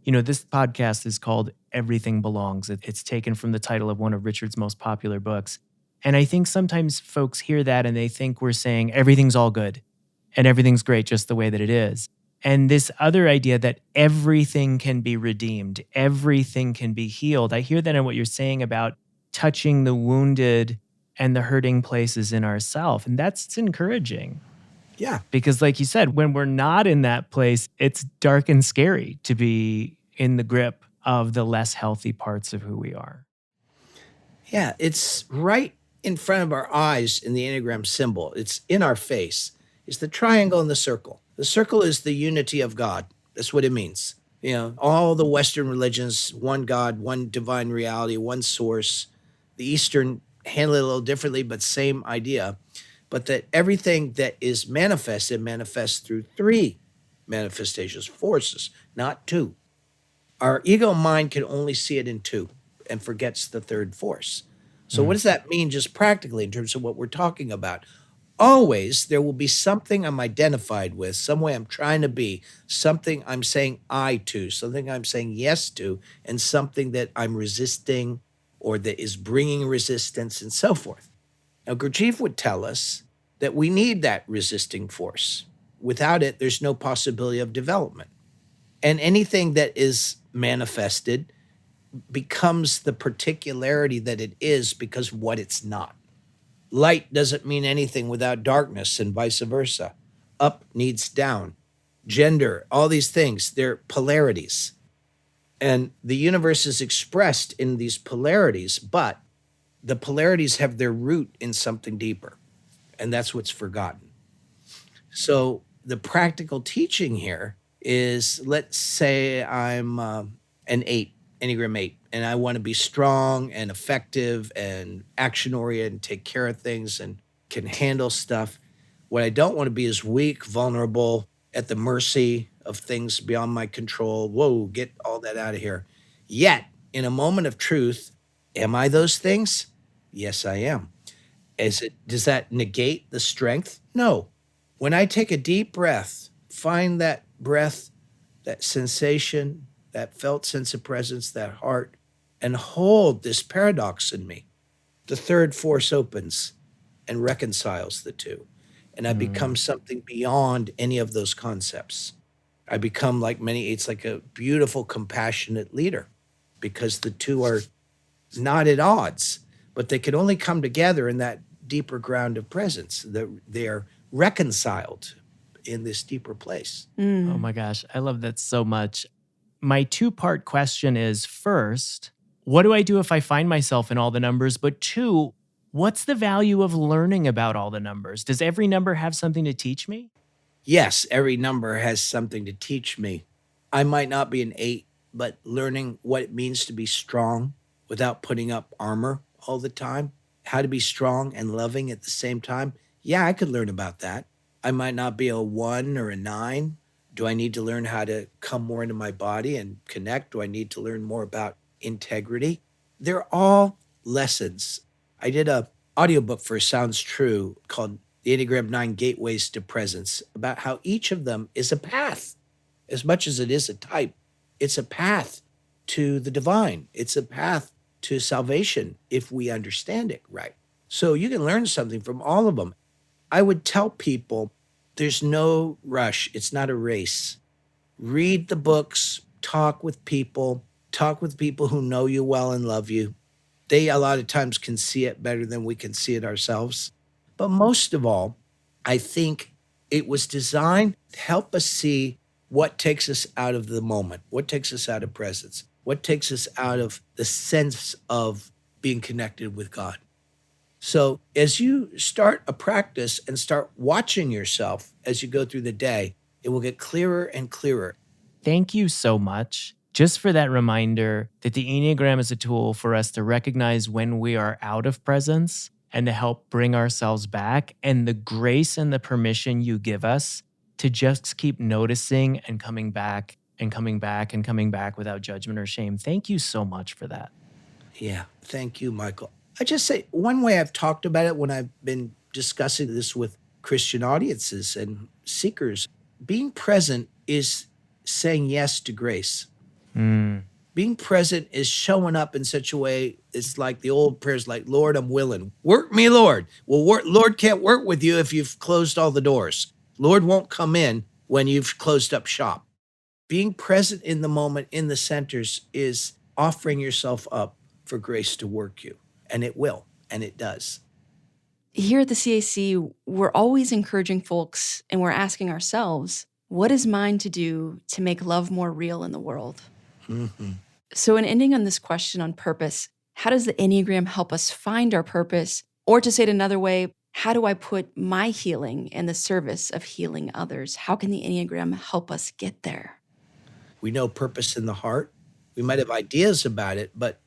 This podcast is called Everything Belongs. It's taken from the title of one of Richard's most popular books. And I think sometimes folks hear that and they think we're saying everything's all good and everything's great just the way that it is. And this other idea that everything can be redeemed, everything can be healed. I hear that in what you're saying about touching the wounded and the hurting places in ourselves. And that's encouraging. Yeah. Because like you said, when we're not in that place, it's dark and scary to be in the grip of the less healthy parts of who we are. Yeah, it's right in front of our eyes in the Enneagram symbol. It's in our face. It's the triangle and the circle. The circle is the unity of God. That's what it means. All the Western religions, one God, one divine reality, one source. The Eastern handle it a little differently, but same idea. But that everything that is manifested manifests through three manifestations, forces, not two. Our ego mind can only see it in two and forgets the third force. So what does that mean just practically in terms of what we're talking about? Always there will be something I'm identified with, some way I'm trying to be, something I'm saying I to, something I'm saying yes to, and something that I'm resisting or that is bringing resistance and so forth. Now, Gurdjieff would tell us that we need that resisting force. Without it, there's no possibility of development. And anything that is manifested becomes the particularity that it is because of what it's not. Light doesn't mean anything without darkness and vice versa. Up needs down. Gender, all these things, they're polarities. And the universe is expressed in these polarities, but the polarities have their root in something deeper. And that's what's forgotten. So the practical teaching here is, let's say I'm an 8, Enneagram 8, and I want to be strong and effective and action-oriented and take care of things and can handle stuff. What I don't want to be is weak, vulnerable, at the mercy of things beyond my control. Whoa, get all that out of here. Yet, in a moment of truth, am I those things? Yes, I am. Does that negate the strength? No. When I take a deep breath, find that breath, that sensation, that felt sense of presence, that heart, and hold this paradox in me, the third force opens and reconciles the two. And I become something beyond any of those concepts. I become, like many 8s, like a beautiful, compassionate leader, because the two are not at odds, but they can only come together in that deeper ground of presence. They are reconciled in this deeper place. Mm. Oh my gosh, I love that so much. My two-part question is, first, what do I do if I find myself in all the numbers? But two, what's the value of learning about all the numbers? Does every number have something to teach me? Yes, every number has something to teach me. I might not be an 8, but learning what it means to be strong without putting up armor all the time, how to be strong and loving at the same time. Yeah, I could learn about that. I might not be a 1 or a 9. Do I need to learn how to come more into my body and connect? Do I need to learn more about integrity? They're all lessons. I did a audiobook for Sounds True called The Enneagram 9 Gateways to Presence, about how each of them is a path. As much as it is a type, it's a path to the divine. It's a path to salvation if we understand it right. So you can learn something from all of them. I would tell people there's no rush. It's not a race. Read the books, talk with people who know you well and love you. They a lot of times can see it better than we can see it ourselves. But most of all, I think it was designed to help us see what takes us out of the moment, what takes us out of presence, what takes us out of the sense of being connected with God. So as you start a practice and start watching yourself as you go through the day, it will get clearer and clearer. Thank you so much just for that reminder that the Enneagram is a tool for us to recognize when we are out of presence and to help bring ourselves back, and the grace and the permission you give us to just keep noticing and coming back and coming back and coming back without judgment or shame. Thank you so much for that. Yeah, thank you, Michael. I just say one way I've talked about it when I've been discussing this with Christian audiences and seekers, being present is saying yes to grace. Being present is showing up in such a way, it's like the old prayers like, Lord, I'm willing. Work me, Lord. Well, Lord can't work with you if you've closed all the doors. Lord won't come in when you've closed up shop. Being present in the moment in the centers is offering yourself up for grace to work you. And it will, and it does. Here at the CAC, we're always encouraging folks and we're asking ourselves, what is mine to do to make love more real in the world? Mm-hmm. So in ending on this question on purpose, how does the Enneagram help us find our purpose? Or to say it another way, how do I put my healing in the service of healing others? How can the Enneagram help us get there? We know purpose in the heart. We might have ideas about it, but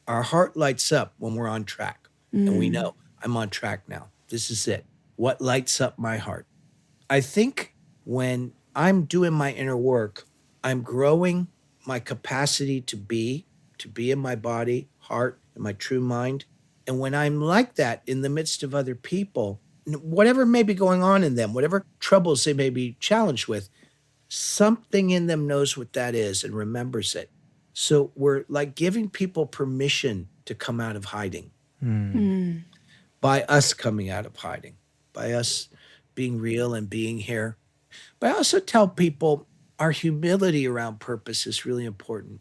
our heart lights up when we're on track. And we know, I'm on track now. This is it. What lights up my heart? I think when I'm doing my inner work, I'm growing my capacity to be in my body, heart, and my true mind. And when I'm like that in the midst of other people, whatever may be going on in them, whatever troubles they may be challenged with, something in them knows what that is and remembers it. So we're like giving people permission to come out of hiding by us coming out of hiding, by us being real and being here. But I also tell people our humility around purpose is really important.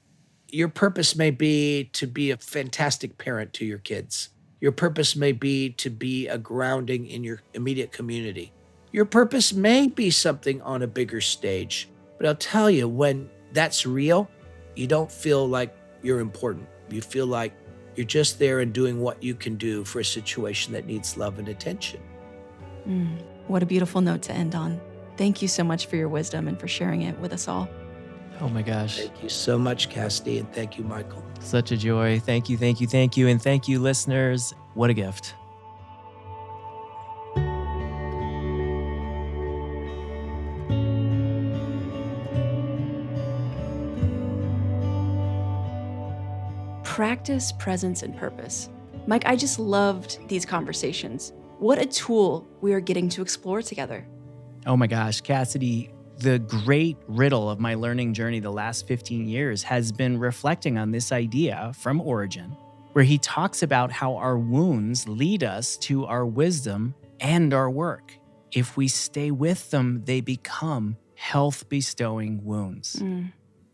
Your purpose may be to be a fantastic parent to your kids. Your purpose may be to be a grounding in your immediate community. Your purpose may be something on a bigger stage. But I'll tell you, when that's real, you don't feel like you're important. You feel like you're just there and doing what you can do for a situation that needs love and attention. What a beautiful note to end on. Thank you so much for your wisdom and for sharing it with us all. Oh my gosh. Thank you so much, Cassidy, and thank you, Michael. Such a joy. Thank you, thank you, thank you. And thank you, listeners. What a gift. Practice, presence, and purpose. Mike, I just loved these conversations. What a tool we are getting to explore together. Oh my gosh, Cassidy, the great riddle of my learning journey the last 15 years has been reflecting on this idea from Origin, where he talks about how our wounds lead us to our wisdom and our work. If we stay with them, they become health-bestowing wounds.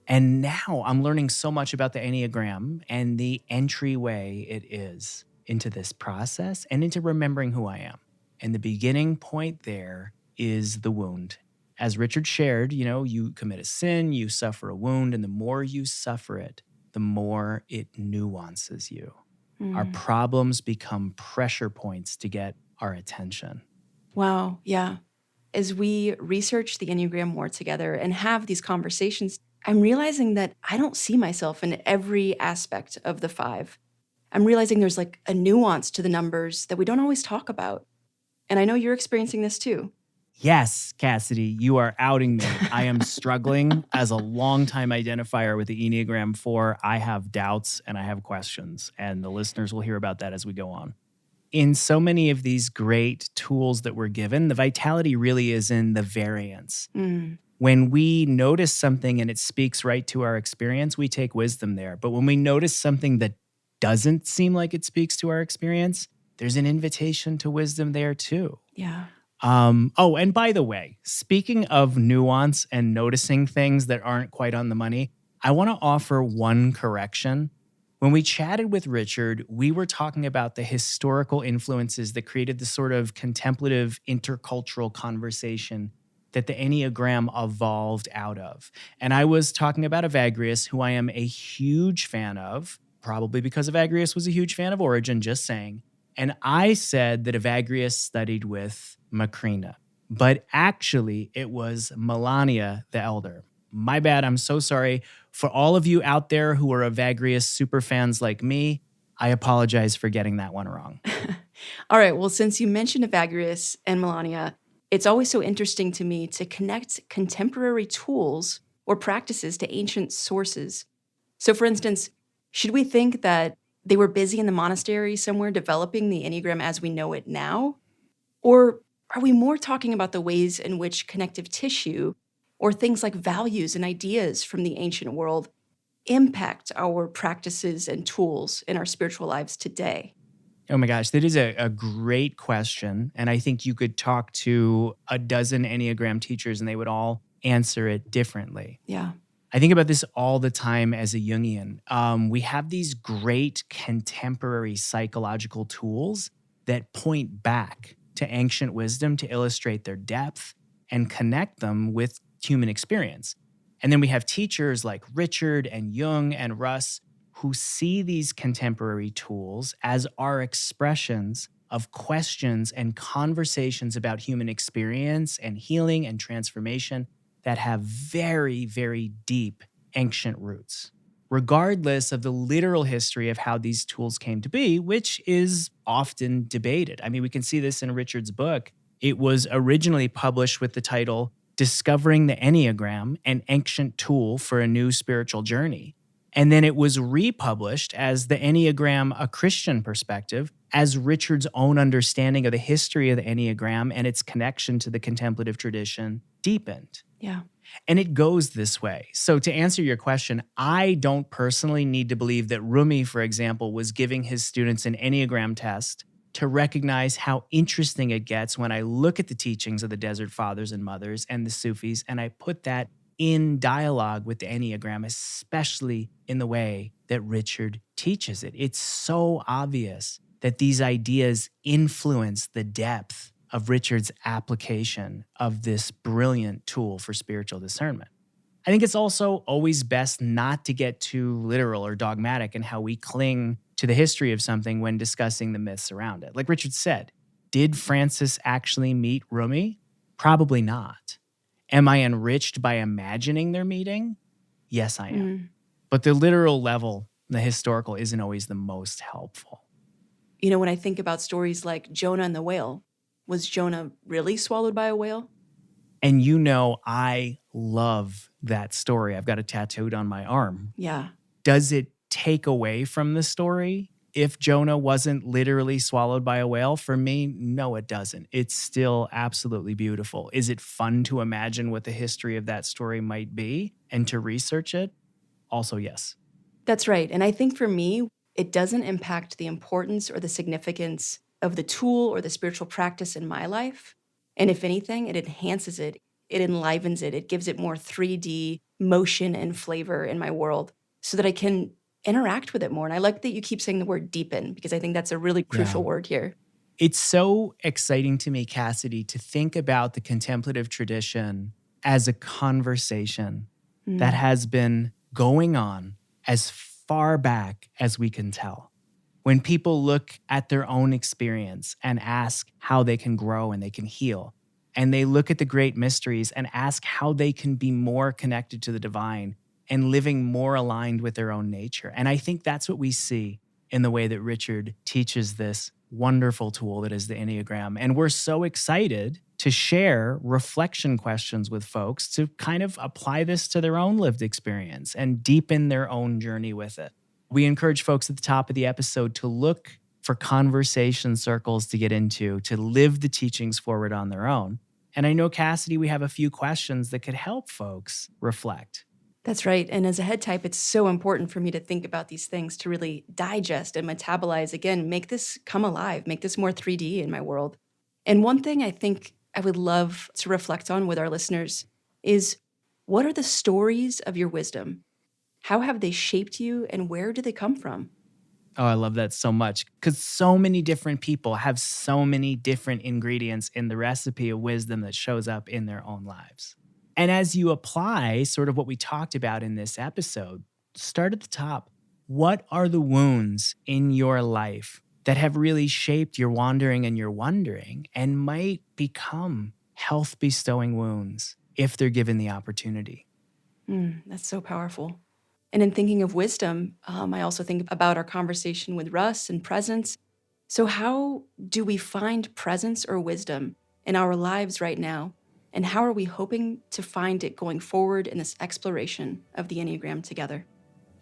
And now I'm learning so much about the Enneagram and the entryway it is into this process and into remembering who I am. And the beginning point there is the wound. As Richard shared, you commit a sin, you suffer a wound, and the more you suffer it, the more it nuances you. Our problems become pressure points to get our attention. Wow, yeah. As we research the Enneagram more together and have these conversations, I'm realizing that I don't see myself in every aspect of the 5. I'm realizing there's like a nuance to the numbers that we don't always talk about. And I know you're experiencing this too. Yes, Cassidy, you are outing me. I am struggling as a longtime identifier with the Enneagram 4. I have doubts and I have questions, and the listeners will hear about that as we go on. In so many of these great tools that we're given, the vitality really is in the variance. When we notice something and it speaks right to our experience, we take wisdom there. But when we notice something that doesn't seem like it speaks to our experience, there's an invitation to wisdom there too. Yeah. And by the way, speaking of nuance and noticing things that aren't quite on the money, I want to offer one correction. When we chatted with Richard, we were talking about the historical influences that created the sort of contemplative intercultural conversation that the Enneagram evolved out of. And I was talking about Evagrius, who I am a huge fan of, probably because Evagrius was a huge fan of Origen, just saying. And I said that Evagrius studied with Macrina, but actually it was Melania the Elder. My bad, I'm so sorry. For all of you out there who are Evagrius superfans like me, I apologize for getting that one wrong. All right, well, since you mentioned Evagrius and Melania, it's always so interesting to me to connect contemporary tools or practices to ancient sources. So for instance, should we think that they were busy in the monastery somewhere developing the Enneagram as we know it now? Or are we more talking about the ways in which connective tissue or things like values and ideas from the ancient world impact our practices and tools in our spiritual lives today? Oh my gosh, that is a great question. And I think you could talk to a dozen Enneagram teachers and they would all answer it differently. Yeah. I think about this all the time as a Jungian. We have these great contemporary psychological tools that point back to ancient wisdom to illustrate their depth and connect them with human experience. And then we have teachers like Richard and Jung and Russ who see these contemporary tools as our expressions of questions and conversations about human experience and healing and transformation that have very, very deep ancient roots, regardless of the literal history of how these tools came to be, which is often debated. I mean, we can see this in Richard's book. It was originally published with the title Discovering the Enneagram, an Ancient Tool for a New Spiritual Journey. And then it was republished as The Enneagram, a Christian Perspective, as Richard's own understanding of the history of the Enneagram and its connection to the contemplative tradition deepened. Yeah. And it goes this way. So to answer your question, I don't personally need to believe that Rumi, for example, was giving his students an Enneagram test to recognize how interesting it gets when I look at the teachings of the Desert Fathers and Mothers and the Sufis, and I put that in dialogue with the Enneagram, especially in the way that Richard teaches it. It's so obvious that these ideas influence the depth of Richard's application of this brilliant tool for spiritual discernment. I think it's also always best not to get too literal or dogmatic in how we cling to the history of something when discussing the myths around it. Like Richard said, did Francis actually meet Rumi? Probably not. Am I enriched by imagining their meeting? Yes, I am. But the literal level, the historical, isn't always the most helpful. You know, when I think about stories like Jonah and the whale, was Jonah really swallowed by a whale? And I love that story. I've got it tattooed on my arm. Yeah. Does it take away from the story if Jonah wasn't literally swallowed by a whale? For me, no, it doesn't. It's still absolutely beautiful. Is it fun to imagine what the history of that story might be and to research it? Also, yes. That's right. And I think for me, it doesn't impact the importance or the significance of the tool or the spiritual practice in my life. And if anything, it enhances it, it enlivens it, it gives it more 3D motion and flavor in my world so that I can interact with it more. And I like that you keep saying the word deepen, because I think that's a really crucial word here. It's so exciting to me, Cassidy, to think about the contemplative tradition as a conversation that has been going on as far back as we can tell. When people look at their own experience and ask how they can grow and they can heal, and they look at the great mysteries and ask how they can be more connected to the divine and living more aligned with their own nature. And I think that's what we see in the way that Richard teaches this wonderful tool that is the Enneagram. And we're so excited to share reflection questions with folks to kind of apply this to their own lived experience and deepen their own journey with it. We encourage folks at the top of the episode to look for conversation circles to get into, to live the teachings forward on their own. And I know, Cassidy, we have a few questions that could help folks reflect. That's right. And as a head type, it's so important for me to think about these things, to really digest and metabolize, again, make this come alive, make this more 3D in my world. And one thing I think I would love to reflect on with our listeners is, what are the stories of your wisdom? How have they shaped you, and where do they come from? Oh, I love that so much, because so many different people have so many different ingredients in the recipe of wisdom that shows up in their own lives. And as you apply sort of what we talked about in this episode, start at the top. What are the wounds in your life that have really shaped your wandering and your wondering and might become health-bestowing wounds if they're given the opportunity? That's so powerful. And in thinking of wisdom, I also think about our conversation with Russ and presence. So how do we find presence or wisdom in our lives right now? And how are we hoping to find it going forward in this exploration of the Enneagram together?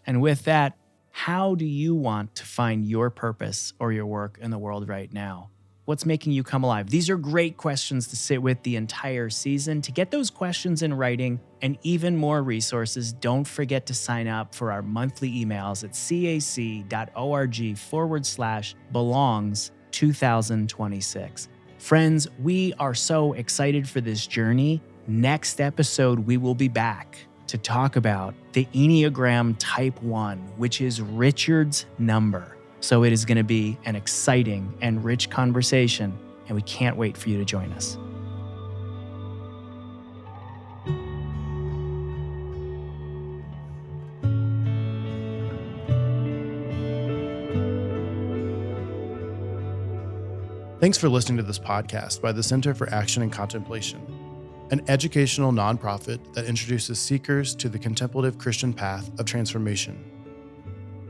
And with that, how do you want to find your purpose or your work in the world right now? What's making you come alive? These are great questions to sit with the entire season. To get those questions in writing and even more resources, don't forget to sign up for our monthly emails at cac.org/belongs 2026. Friends, we are so excited for this journey. Next episode, we will be back to talk about the Enneagram Type 1, which is Richard's number. So it is going to be an exciting and rich conversation, and we can't wait for you to join us. Thanks for listening to this podcast by the Center for Action and Contemplation, an educational nonprofit that introduces seekers to the contemplative Christian path of transformation.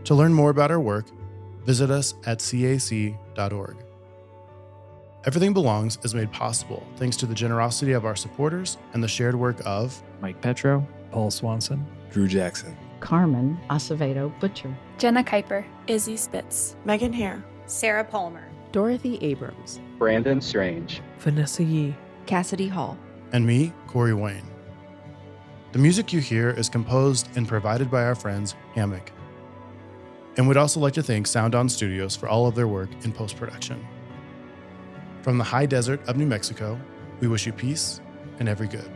To learn more about our work, visit us at cac.org. Everything Belongs is made possible thanks to the generosity of our supporters and the shared work of Mike Petro, Paul Swanson, Drew Jackson, Carmen Acevedo Butcher, Jenna Kuiper, Izzy Spitz, Megan Hare, Sarah Palmer, Dorothy Abrams, Brandon Strange, Vanessa Yee, Cassidy Hall, and me, Corey Wayne. The music you hear is composed and provided by our friends Hammock. And we'd also like to thank Sound On Studios for all of their work in post-production. From the high desert of New Mexico, we wish you peace and every good.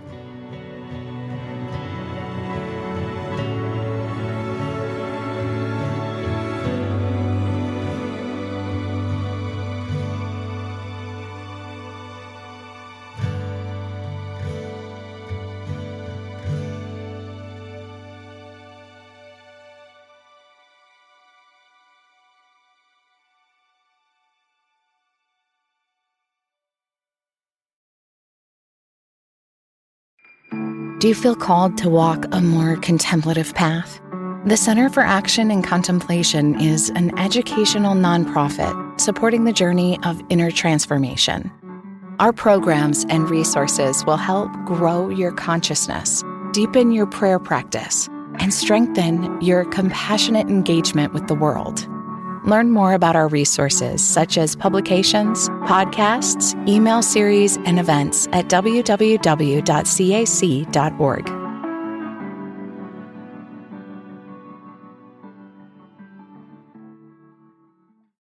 Do you feel called to walk a more contemplative path? The Center for Action and Contemplation is an educational nonprofit supporting the journey of inner transformation. Our programs and resources will help grow your consciousness, deepen your prayer practice, and strengthen your compassionate engagement with the world. Learn more about our resources, such as publications, podcasts, email series, and events at www.cac.org.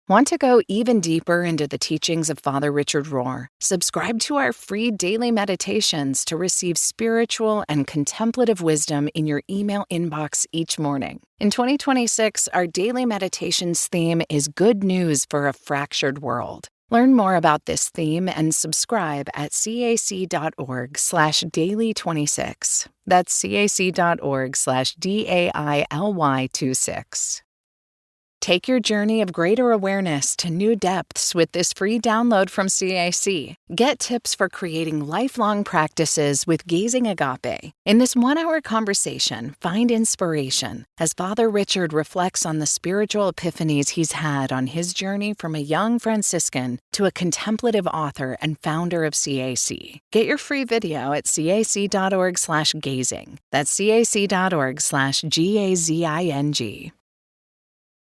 Want to go even deeper into the teachings of Father Richard Rohr? Subscribe to our free daily meditations to receive spiritual and contemplative wisdom in your email inbox each morning. In 2026, our daily meditations theme is Good News for a Fractured World. Learn more about this theme and subscribe at cac.org/daily26. That's cac.org/DAILY26. Take your journey of greater awareness to new depths with this free download from CAC. Get tips for creating lifelong practices with Gazing Agape. In this 1-hour conversation, find inspiration as Father Richard reflects on the spiritual epiphanies he's had on his journey from a young Franciscan to a contemplative author and founder of CAC. Get your free video at cac.org/gazing. That's cac.org/GAZING.